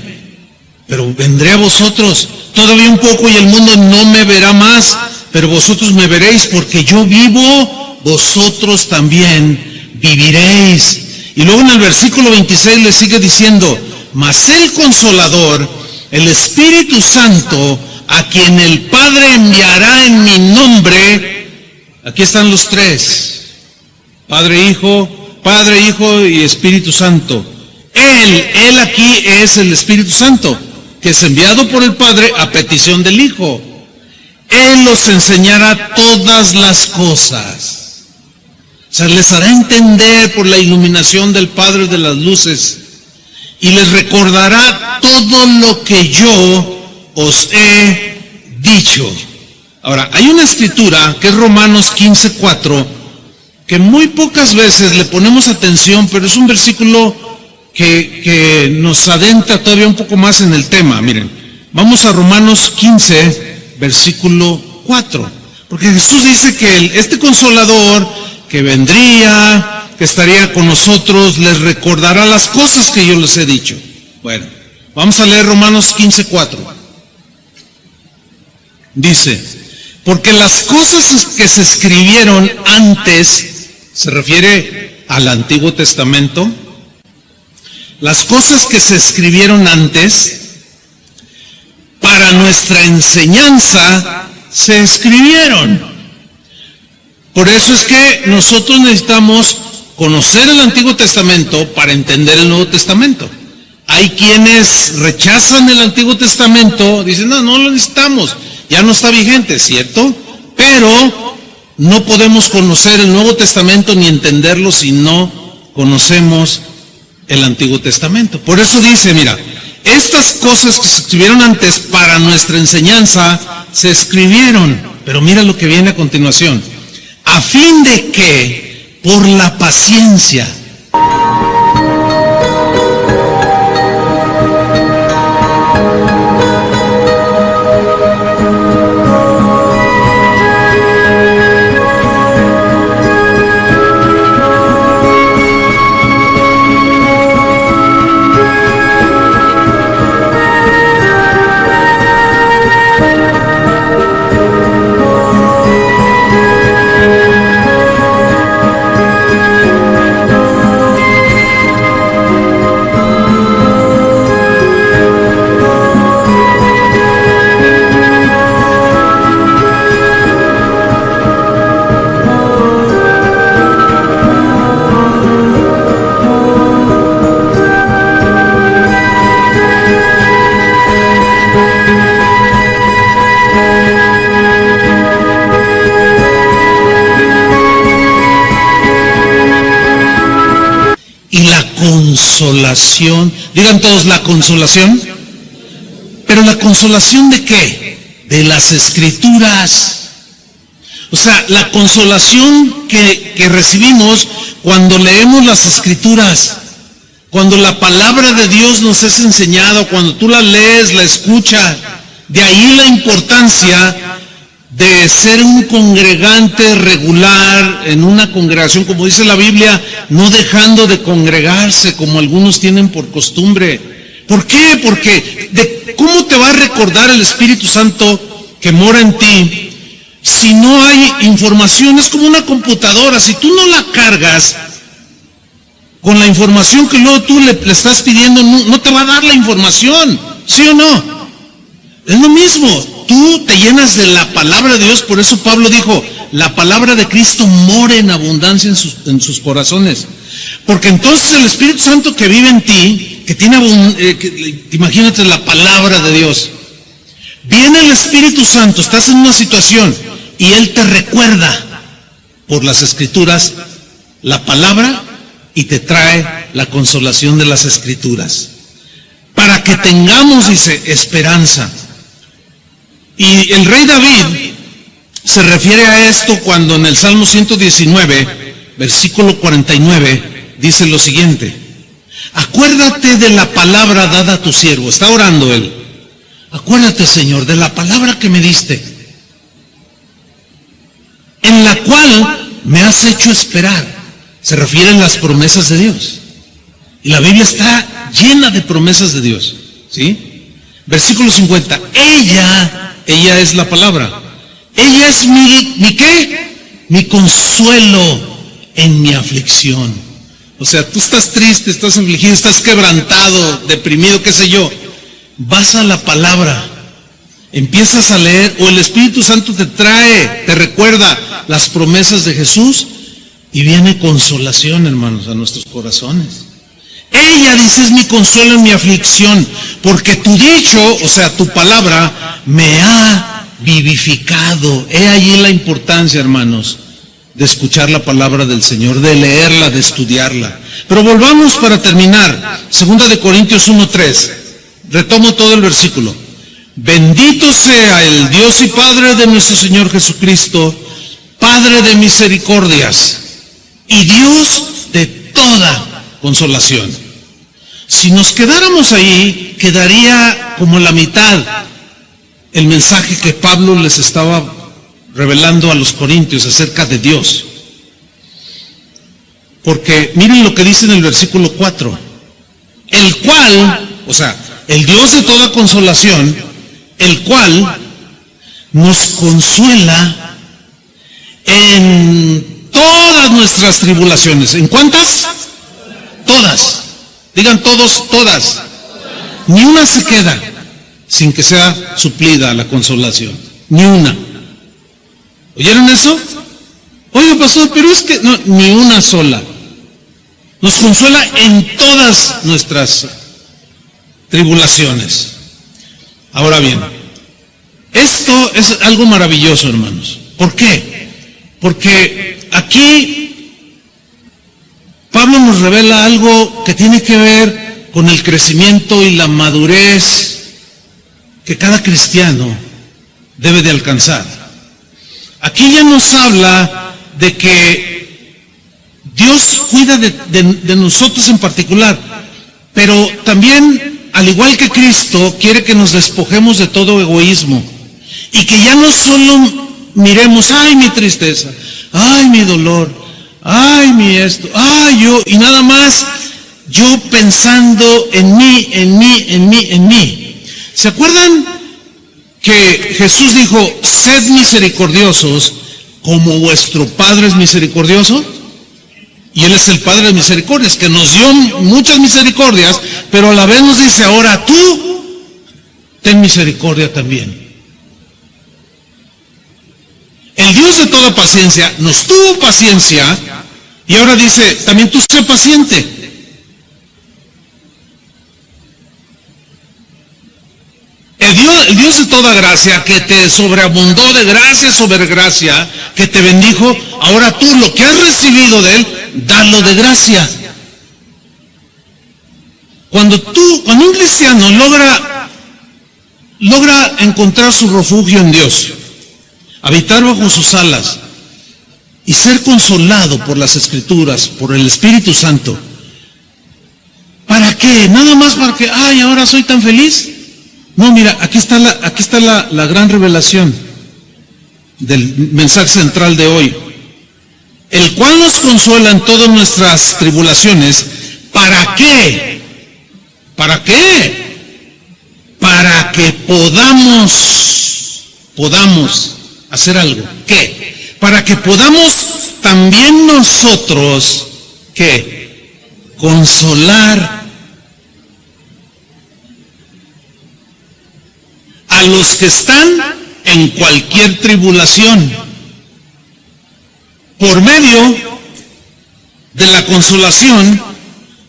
pero vendré a vosotros. Todavía un poco y el mundo no me verá más, pero vosotros me veréis, porque yo vivo, vosotros también viviréis. Y luego en el versículo 26 le sigue diciendo, mas el Consolador, el Espíritu Santo, a quien el Padre enviará en mi nombre. Aquí están los tres, Padre, Hijo y Espíritu Santo. Él aquí es el Espíritu Santo, que es enviado por el Padre a petición del Hijo. Él los enseñará todas las cosas. O sea, les hará entender por la iluminación del Padre de las luces y les recordará todo lo que yo os he dicho. Ahora, hay una escritura que es Romanos 15:4, que muy pocas veces le ponemos atención, pero es un versículo que nos adentra todavía un poco más en el tema. Miren, vamos a Romanos 15, versículo 4, porque Jesús dice que este Consolador que vendría, que estaría con nosotros, les recordará las cosas que yo les he dicho. Bueno, vamos a leer Romanos 15:4. Dice, porque las cosas que se escribieron antes, se refiere al Antiguo Testamento, las cosas que se escribieron antes, para nuestra enseñanza, se escribieron. Por eso es que nosotros necesitamos conocer el Antiguo Testamento para entender el Nuevo Testamento. Hay quienes rechazan el Antiguo Testamento, dicen, no lo necesitamos, ya no está vigente, ¿cierto? Pero no podemos conocer el Nuevo Testamento ni entenderlo si no conocemos el Antiguo Testamento. Por eso dice, mira, estas cosas que se escribieron antes para nuestra enseñanza se escribieron, pero mira lo que viene a continuación, a fin de que por la paciencia y la consolación. Digan todos, la consolación. ¿Pero la consolación de qué? De las Escrituras. O sea, la consolación que recibimos cuando leemos las Escrituras, cuando la palabra de Dios nos es enseñada, cuando tú la lees, la escuchas. De ahí la importancia de ser un congregante regular en una congregación, como dice la Biblia, no dejando de congregarse como algunos tienen por costumbre. ¿Por qué? Porque ¿cómo te va a recordar el Espíritu Santo que mora en ti si no hay información? Es como una computadora, si tú no la cargas con la información que luego tú le estás pidiendo, no te va a dar la información, ¿sí o no? Es lo mismo, tú te llenas de la palabra de Dios. Por eso Pablo dijo, la palabra de Cristo mora en abundancia en sus corazones. Porque entonces el Espíritu Santo que vive en ti, que tiene imagínate la palabra de Dios, viene el Espíritu Santo, estás en una situación y Él te recuerda por las Escrituras la palabra y te trae la consolación de las Escrituras. Para que tengamos, dice, esperanza. Y el rey David se refiere a esto cuando en el Salmo 119, versículo 49, dice lo siguiente: acuérdate de la palabra dada a tu siervo. Está orando él. Acuérdate, Señor, de la palabra que me diste, en la cual me has hecho esperar. Se refieren a las promesas de Dios. Y la Biblia está llena de promesas de Dios, ¿sí? Versículo 50. Ella es la palabra. Ella es mi ¿qué? Mi consuelo en mi aflicción. O sea, tú estás triste, estás afligido, estás quebrantado, deprimido, qué sé yo. Vas a la palabra, empiezas a leer, o el Espíritu Santo te recuerda las promesas de Jesús, y viene consolación, hermanos, a nuestros corazones. Ella, dice, es mi consuelo en mi aflicción, porque tu dicho, o sea, tu palabra, me ha vivificado. He allí la importancia, hermanos, de escuchar la palabra del Señor, de leerla, de estudiarla. Pero volvamos para terminar, 2 Corintios 1:3, retomo todo el versículo. Bendito sea el Dios y Padre de nuestro Señor Jesucristo, Padre de misericordias y Dios de toda consolación. Si nos quedáramos ahí, quedaría como la mitad el mensaje que Pablo les estaba revelando a los corintios acerca de Dios. Porque miren lo que dice en el versículo 4. El cual, o sea, el Dios de toda consolación, el cual nos consuela en todas nuestras tribulaciones. ¿En cuántas? Todas. Digan todos, todas. Ni una se queda sin que sea suplida la consolación. Ni una. ¿Oyeron eso? Oye, pastor, pero es que no, ni una sola. Nos consuela en todas nuestras tribulaciones. Ahora bien, esto es algo maravilloso, hermanos. ¿Por qué? Porque aquí Pablo nos revela algo que tiene que ver con el crecimiento y la madurez que cada cristiano debe de alcanzar. Aquí ya nos habla de que Dios cuida de nosotros en particular, pero también, al igual que Cristo, quiere que nos despojemos de todo egoísmo y que ya no solo miremos, ay, mi tristeza, ay, mi dolor, ay, mi esto, ay, yo, y nada más yo pensando en mí. ¿Se acuerdan que Jesús dijo, sed misericordiosos como vuestro Padre es misericordioso? Y Él es el Padre de misericordias, que nos dio muchas misericordias, pero a la vez nos dice, ahora tú, ten misericordia también. El Dios de toda paciencia nos tuvo paciencia y ahora dice, también tú sé paciente. El Dios de toda gracia, que te sobreabundó de gracia sobre gracia, que te bendijo, ahora tú lo que has recibido de Él, dalo de gracia. Cuando un cristiano logra encontrar su refugio en Dios, habitar bajo sus alas y ser consolado por las Escrituras, por el Espíritu Santo, ¿para qué? Nada más para que, ay, ahora soy tan feliz. No, mira, aquí está la gran revelación del mensaje central de hoy, el cual nos consuela en todas nuestras tribulaciones. ¿Para qué? ¿Para qué? Para que podamos hacer algo. ¿Qué? Para que podamos también nosotros, ¿qué? Consolar a los que están en cualquier tribulación, por medio de la consolación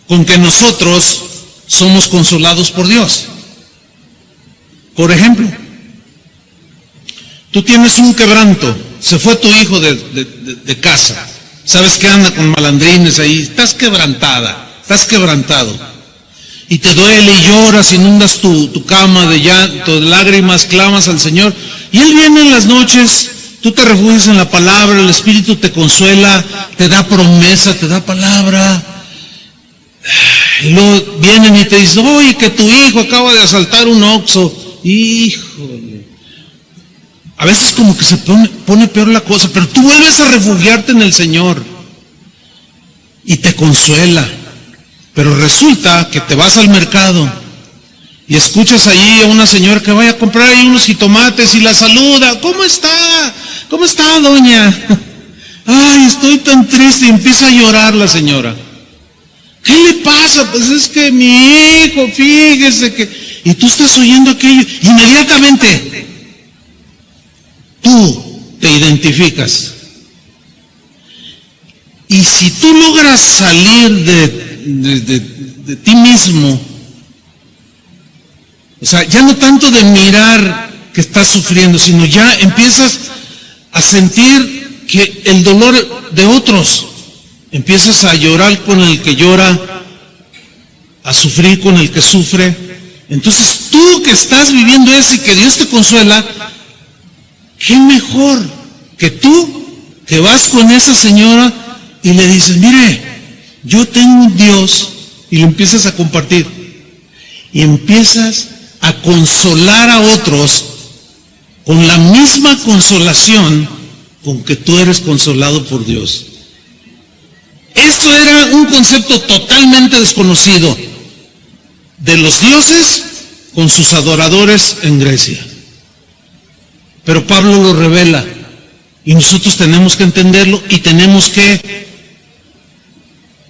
con que nosotros somos consolados por Dios. Por ejemplo, tú tienes un quebranto, se fue tu hijo de casa, sabes que anda con malandrines ahí, estás quebrantada, estás quebrantado, y te duele y lloras, inundas tu cama de llanto, de lágrimas, clamas al Señor, y Él viene en las noches, tú te refugias en la palabra, el Espíritu te consuela, te da promesa, te da palabra, y luego vienen y te dicen, oye, que tu hijo acaba de asaltar un Oxxo. Híjole, a veces como que se pone peor la cosa, pero tú vuelves a refugiarte en el Señor y te consuela. Pero resulta que te vas al mercado y escuchas allí a una señora que vaya a comprar ahí unos jitomates y la saluda. ¿Cómo está? ¿Cómo está, doña? Ay, estoy tan triste. Y empieza a llorar la señora. ¿Qué le pasa? Pues es que mi hijo, fíjese que... Y tú estás oyendo aquello. Inmediatamente tú te identificas. Y si tú logras salir de ti mismo, o sea, ya no tanto de mirar que estás sufriendo, sino ya empiezas a sentir que el dolor de otros, empiezas a llorar con el que llora, a sufrir con el que sufre. Entonces tú que estás viviendo eso y que Dios te consuela, qué mejor que tú que vas con esa señora y le dices, mire, yo tengo un Dios, y lo empiezas a compartir y empiezas a consolar a otros con la misma consolación con que tú eres consolado por Dios. Eso era un concepto totalmente desconocido de los dioses con sus adoradores en Grecia, pero Pablo lo revela y nosotros tenemos que entenderlo y tenemos que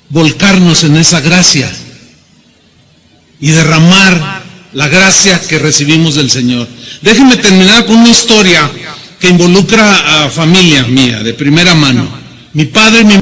volcarnos en esa gracia y derramar la gracia que recibimos del Señor. Déjenme terminar con una historia que involucra a familia mía de primera mano. Mi padre y mi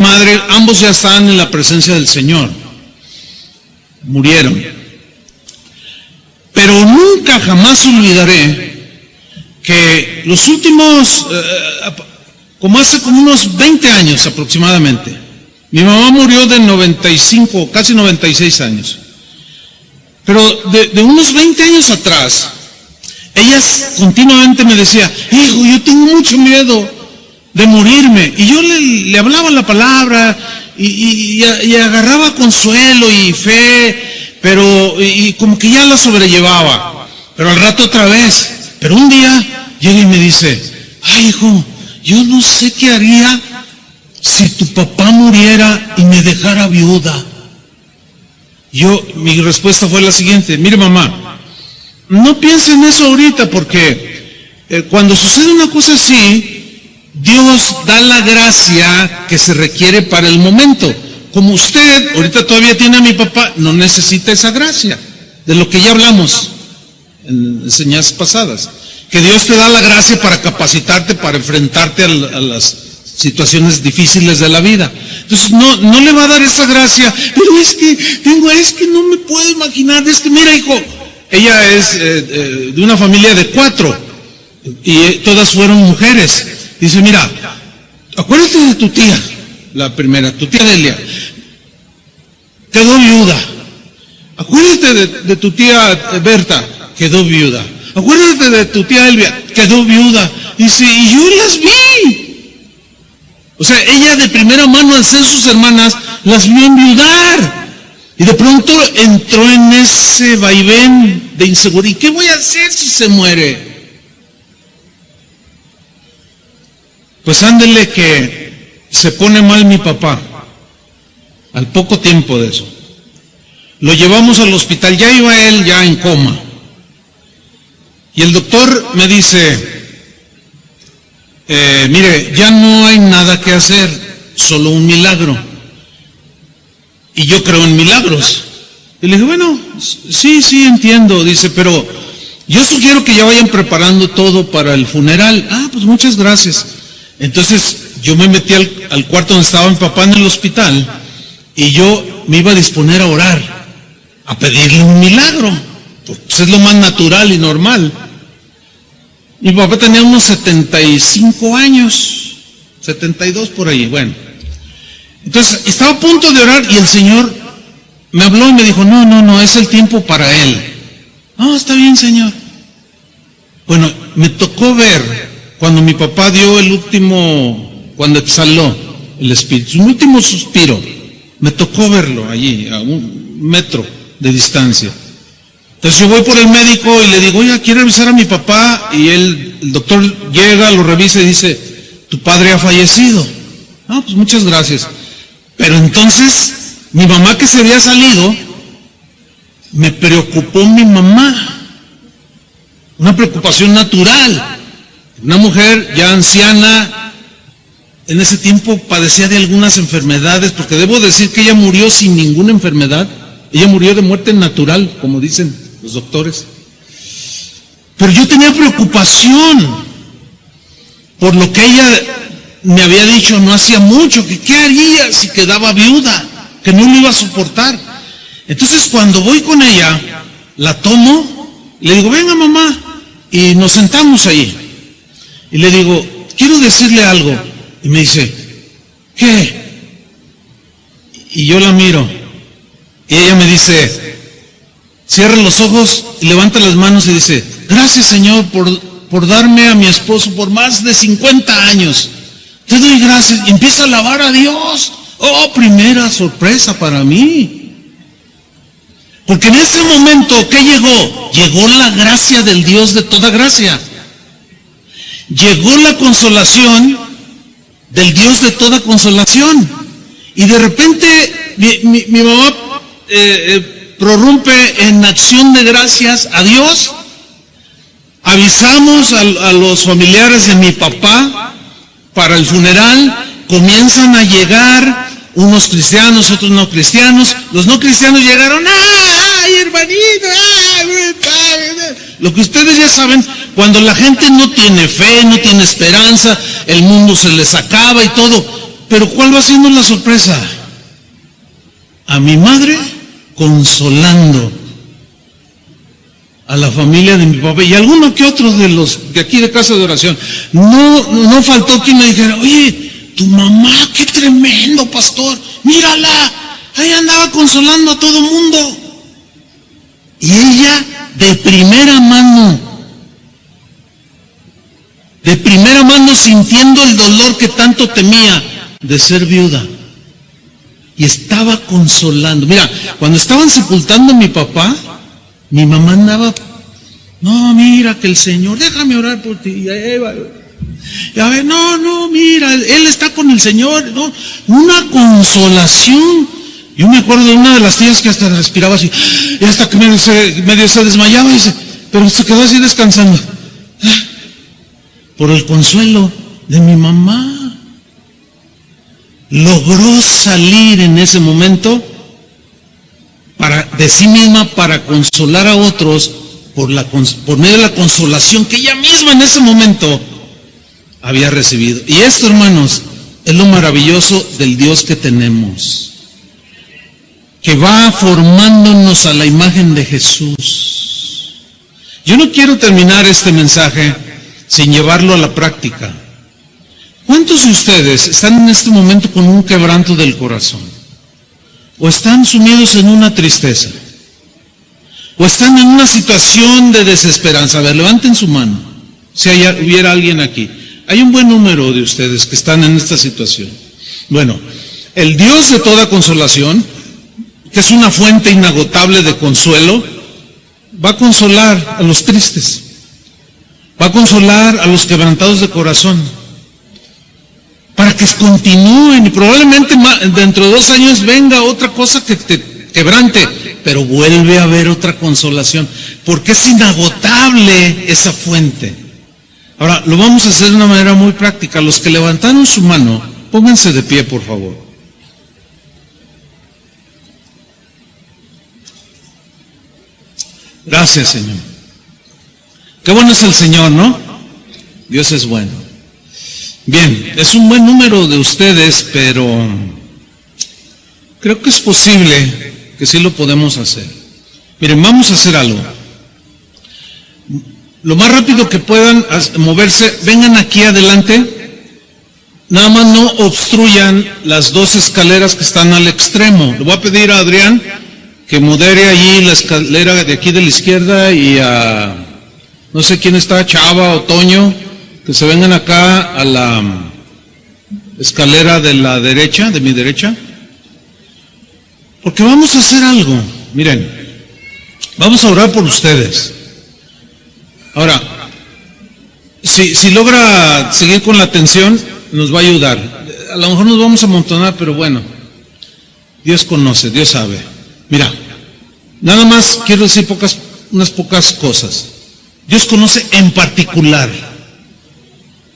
madre, ambos ya están en la presencia del Señor, murieron, pero nunca jamás olvidaré que los últimos, hace como unos 20 años aproximadamente, mi mamá murió de 95, casi 96 años, pero de unos 20 años atrás, ella continuamente me decía, hijo, yo tengo mucho miedo de morirme, y yo le hablaba la palabra y agarraba consuelo y fe, y como que ya la sobrellevaba, pero al rato otra vez. Pero un día llega y me dice, ay hijo, yo no sé qué haría si tu papá muriera y me dejara viuda. Mi respuesta fue la siguiente: mire mamá, no piense en eso ahorita, porque cuando sucede una cosa así, Dios da la gracia que se requiere para el momento. Como usted ahorita todavía tiene a mi papá, no necesita esa gracia, de lo que ya hablamos en enseñanzas pasadas, que Dios te da la gracia para capacitarte, para enfrentarte a las situaciones difíciles de la vida. Entonces no le va a dar esa gracia, pero es que no me puedo imaginar, es que mira hijo, ella es de una familia de 4 y todas fueron mujeres. Dice, mira, acuérdate de tu tía, la primera, tu tía Delia, quedó viuda. Acuérdate de tu tía Berta, quedó viuda. Acuérdate de tu tía Elvia, quedó viuda. Dice, y yo las vi. O sea, ella de primera mano al ser sus hermanas, las vio enviudar. Y de pronto entró en ese vaivén de inseguridad. ¿Y qué voy a hacer si se muere? Pues ándele que se pone mal mi papá, al poco tiempo de eso. Lo llevamos al hospital, ya iba él ya en coma. Y el doctor me dice, mire, ya no hay nada que hacer, solo un milagro. Y yo creo en milagros. Y le dije, bueno, sí, entiendo. Dice, pero yo sugiero que ya vayan preparando todo para el funeral. Ah, pues muchas gracias. Entonces yo me metí al cuarto donde estaba mi papá en el hospital y yo me iba a disponer a orar, a pedirle un milagro, porque pues es lo más natural y normal. Mi papá tenía unos 75 años, 72 por ahí, bueno. Entonces estaba a punto de orar y el Señor me habló y me dijo, no, es el tiempo para él. No, está bien, Señor. Bueno, me tocó ver cuando mi papá dio el último, cuando exhaló el espíritu, su último suspiro, me tocó verlo allí, a 1 metro de distancia. Entonces yo voy por el médico y le digo, oye, quiero revisar a mi papá, y el doctor llega, lo revisa y dice, tu padre ha fallecido. Ah, pues muchas gracias. Pero entonces, mi mamá que se había salido, me preocupó mi mamá, una preocupación natural. Una mujer ya anciana, en ese tiempo padecía de algunas enfermedades, porque debo decir que ella murió sin ninguna enfermedad. Ella murió de muerte natural, como dicen los doctores. Pero yo tenía preocupación por lo que ella me había dicho no hacía mucho, que qué haría si quedaba viuda, que no lo iba a soportar. Entonces cuando voy con ella, la tomo, le digo, venga mamá, y nos sentamos ahí. Y le digo, quiero decirle algo. Y me dice, ¿qué? Y yo la miro. Y ella me dice, cierra los ojos y levanta las manos y dice, gracias Señor por darme a mi esposo por más de 50 años. Te doy gracias. Y empieza a alabar a Dios. Oh, primera sorpresa para mí. Porque en ese momento, ¿qué llegó? Llegó la gracia del Dios de toda gracia. Llegó la consolación del Dios de toda consolación. Y de repente mi mamá prorrumpe en acción de gracias a Dios. Avisamos a los familiares de mi papá para el funeral. Comienzan a llegar unos cristianos, otros no cristianos. Los no cristianos llegaron, ¡ay, hermanito! ¡Ay! Lo que ustedes ya saben, cuando la gente no tiene fe, no tiene esperanza, el mundo se les acaba y todo. Pero ¿cuál va siendo la sorpresa? A mi madre consolando a la familia de mi papá y alguno que otro de los de aquí de Casa de Oración. No faltó quien me dijera, oye, tu mamá, qué tremendo, pastor, mírala, ahí andaba consolando a todo mundo. Y ella de primera mano sintiendo el dolor que tanto temía de ser viuda. y estaba consolando. Mira, cuando estaban sepultando a mi papá, mi mamá andaba, no, mira que el Señor, déjame orar por ti. Y a ver, no, mira, él está con el Señor, no, una consolación. Yo me acuerdo de una de las tías que hasta respiraba así, y hasta que medio se desmayaba, pero se quedó así descansando, por el consuelo de mi mamá. Logró salir en ese momento de sí misma para consolar a otros por medio de la consolación que ella misma en ese momento había recibido. Y esto, hermanos, es lo maravilloso del Dios que tenemos, que va formándonos a la imagen de Jesús. Yo no quiero terminar este mensaje sin llevarlo a la práctica. ¿Cuántos de ustedes están en este momento con un quebranto del corazón? ¿O están sumidos en una tristeza? ¿O están en una situación de desesperanza? A ver, levanten su mano, si hubiera alguien aquí. Hay un buen número de ustedes que están en esta situación. Bueno, el Dios de toda consolación, que es una fuente inagotable de consuelo, va a consolar a los tristes, va a consolar a los quebrantados de corazón, para que continúen, y probablemente dentro de 2 años venga otra cosa que te quebrante, pero vuelve a haber otra consolación, porque es inagotable esa fuente. Ahora, lo vamos a hacer de una manera muy práctica. Los que levantaron su mano, pónganse de pie, por favor. Gracias, Señor. Qué bueno es el Señor, ¿no? Dios es bueno. Bien, es un buen número de ustedes, pero creo que es posible que sí lo podemos hacer. Miren, vamos a hacer algo. Lo más rápido que puedan moverse, vengan aquí adelante. Nada más no obstruyan las 2 escaleras que están al extremo. Le voy a pedir a Adrián que modere allí la escalera de aquí de la izquierda y a, no sé quién está, Chava o Toño, que se vengan acá a la escalera de la derecha, de mi derecha, porque vamos a hacer algo. Miren, vamos a orar por ustedes. Ahora, si logra seguir con la atención, nos va a ayudar. A lo mejor nos vamos a amontonar, pero bueno, Dios conoce, Dios sabe. Mira, nada más quiero decir unas pocas cosas. Dios conoce en particular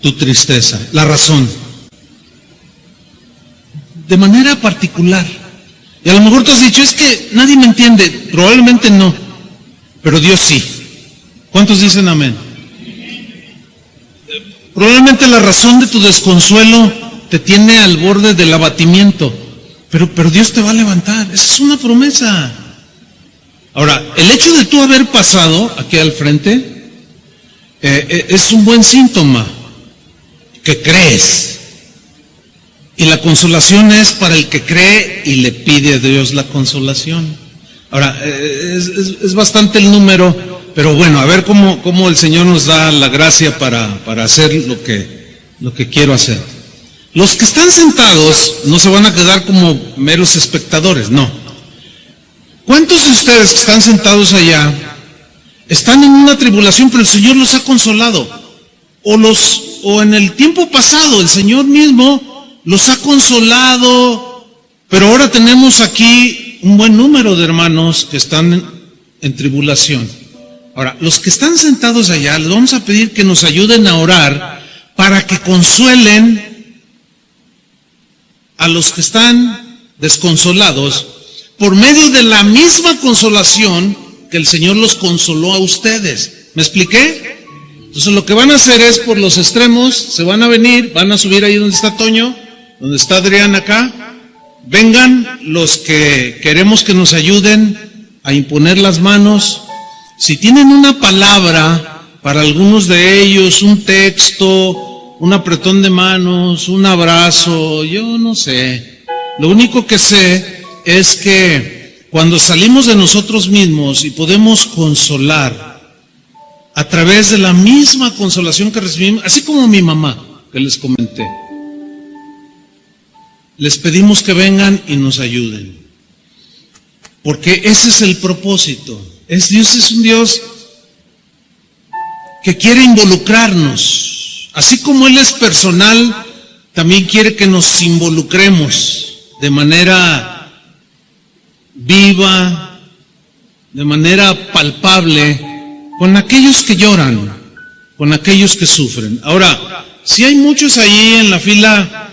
tu tristeza, la razón, de manera particular. Y a lo mejor tú has dicho, es que nadie me entiende. Probablemente no, pero Dios sí. ¿Cuántos dicen amén? Probablemente la razón de tu desconsuelo te tiene al borde del abatimiento, pero Dios te va a levantar. Esa es una promesa. Ahora, el hecho de tú haber pasado aquí al frente es un buen síntoma que crees. Y la consolación es para el que cree y le pide a Dios la consolación. Ahora, es bastante el número, pero bueno, a ver cómo el Señor nos da la gracia para hacer lo que quiero hacer. Los que están sentados no se van a quedar como meros espectadores, no. ¿Cuántos de ustedes que están sentados allá están en una tribulación, pero el Señor los ha consolado? O en el tiempo pasado el Señor mismo los ha consolado, pero ahora tenemos aquí un buen número de hermanos que están en tribulación. Ahora, los que están sentados allá, les vamos a pedir que nos ayuden a orar para que consuelen a los que están desconsolados por medio de la misma consolación que el Señor los consoló a ustedes. ¿Me expliqué? Entonces lo que van a hacer es por los extremos, se van a venir, van a subir ahí donde está Toño, donde está Adrián acá. Vengan los que queremos que nos ayuden a imponer las manos. Si tienen una palabra para algunos de ellos, un texto, un apretón de manos, un abrazo, yo no sé. Lo único que sé es que cuando salimos de nosotros mismos y podemos consolar a través de la misma consolación que recibimos, así como mi mamá que les comenté. les pedimos que vengan y nos ayuden. Porque ese es el propósito. Dios es un Dios que quiere involucrarnos. Así como Él es personal, también quiere que nos involucremos de manera viva, de manera palpable, con aquellos que lloran, con aquellos que sufren. Ahora, si hay muchos ahí en la fila,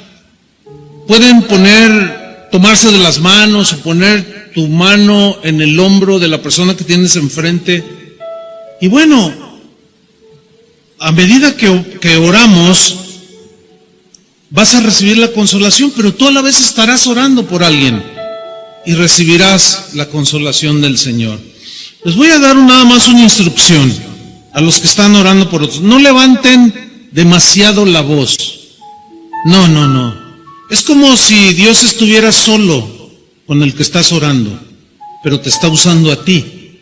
pueden tomarse de las manos o poner tu mano en el hombro de la persona que tienes enfrente. Y bueno, a medida que oramos, vas a recibir la consolación, pero tú a la vez estarás orando por alguien y recibirás la consolación del Señor. Les voy a dar nada más una instrucción a los que están orando por otros. No levanten demasiado la voz. No. Es como si Dios estuviera solo con el que estás orando, pero te está usando a ti.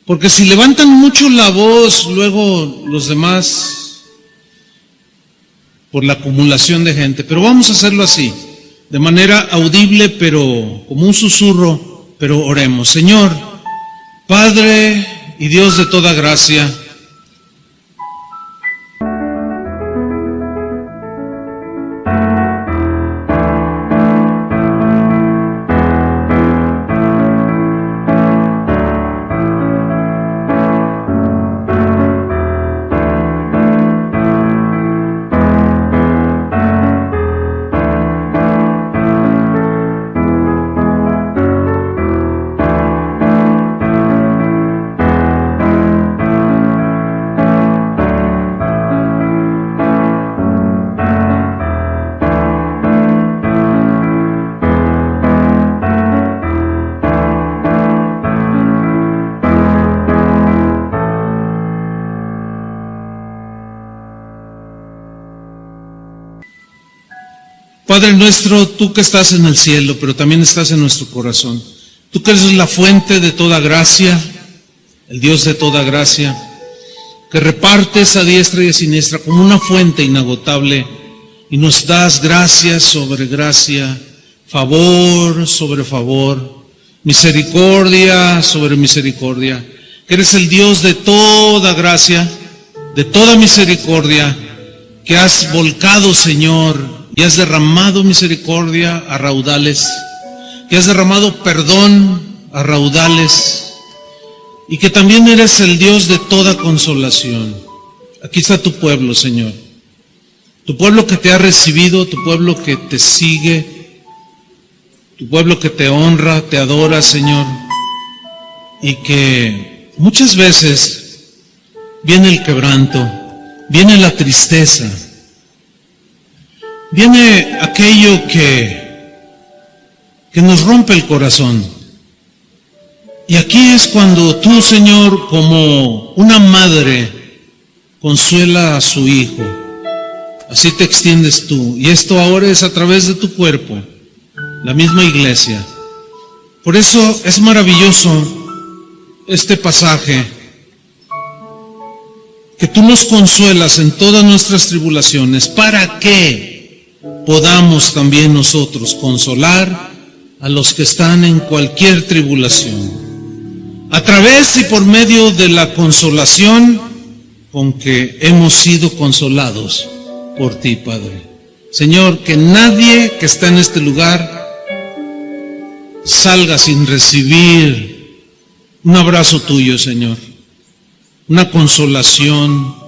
Porque si levantan mucho la voz, luego los demás, por la acumulación de gente. Pero vamos a hacerlo así, de manera audible, pero como un susurro, pero oremos. Señor, Padre y Dios de toda gracia, Padre nuestro, tú que estás en el cielo, pero también estás en nuestro corazón. Tú que eres la fuente de toda gracia, el Dios de toda gracia, que repartes a diestra y a siniestra como una fuente inagotable y nos das gracia sobre gracia, favor sobre favor, misericordia sobre misericordia, que eres el Dios de toda gracia, de toda misericordia, que has volcado, Señor, y has derramado misericordia a raudales, que has derramado perdón a raudales, y que también eres el Dios de toda consolación. Aquí está tu pueblo, Señor, tu pueblo que te ha recibido, tu pueblo que te sigue, tu pueblo que te honra, te adora, Señor, y que muchas veces viene el quebranto, viene la tristeza, viene aquello que nos rompe el corazón. Y aquí es cuando tú, Señor, como una madre consuela a su hijo, así te extiendes tú. Y esto ahora es a través de tu cuerpo, la misma iglesia. Por eso es maravilloso este pasaje, que tú nos consuelas en todas nuestras tribulaciones, para que podamos también nosotros consolar a los que están en cualquier tribulación, a través y por medio de la consolación con que hemos sido consolados por ti, Padre. Señor, que nadie que está en este lugar salga sin recibir un abrazo tuyo, Señor, una consolación.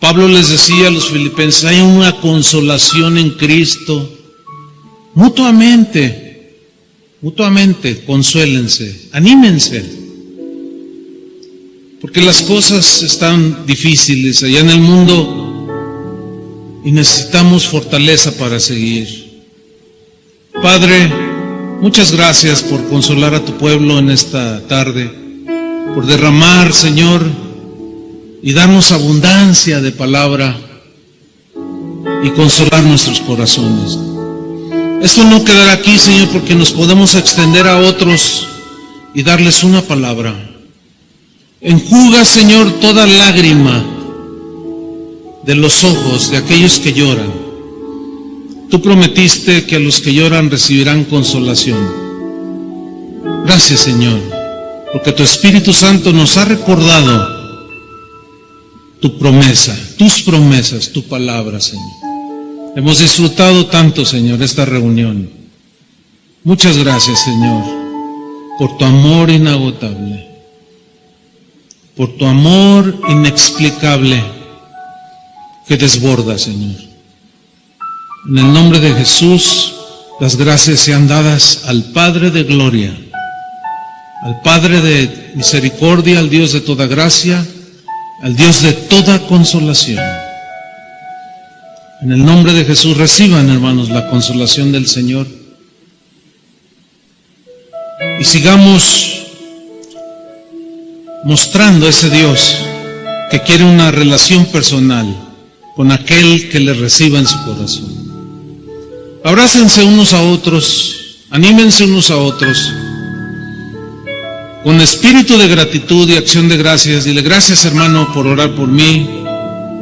Pablo les decía a los filipenses, hay una consolación en Cristo. Mutuamente, consuélense, anímense, porque las cosas están difíciles allá en el mundo y necesitamos fortaleza para seguir. Padre, muchas gracias por consolar a tu pueblo en esta tarde, por derramar, Señor, y darnos abundancia de palabra y consolar nuestros corazones. Eso no quedará aquí, Señor, porque nos podemos extender a otros y darles una palabra. Enjuga, Señor, toda lágrima de los ojos de aquellos que lloran. Tú prometiste que a los que lloran recibirán consolación. Gracias, Señor, porque tu Espíritu Santo nos ha recordado tu promesa, tus promesas, tu palabra, Señor. Hemos disfrutado tanto, Señor, esta reunión. Muchas gracias, Señor, por tu amor inagotable, por tu amor inexplicable que desborda, Señor. En el nombre de Jesús, las gracias sean dadas al Padre de gloria, al Padre de misericordia, al Dios de toda gracia, al Dios de toda consolación. En el nombre de Jesús reciban, hermanos, la consolación del Señor. Y sigamos mostrando a ese Dios que quiere una relación personal con aquel que le reciba en su corazón. Abrácense unos a otros, anímense unos a otros, con espíritu de gratitud y acción de gracias. Dile: gracias, hermano, por orar por mí.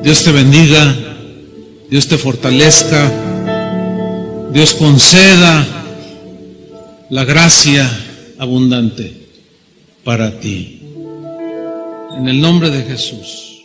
Dios te bendiga, Dios te fortalezca, Dios conceda la gracia abundante para ti. En el nombre de Jesús.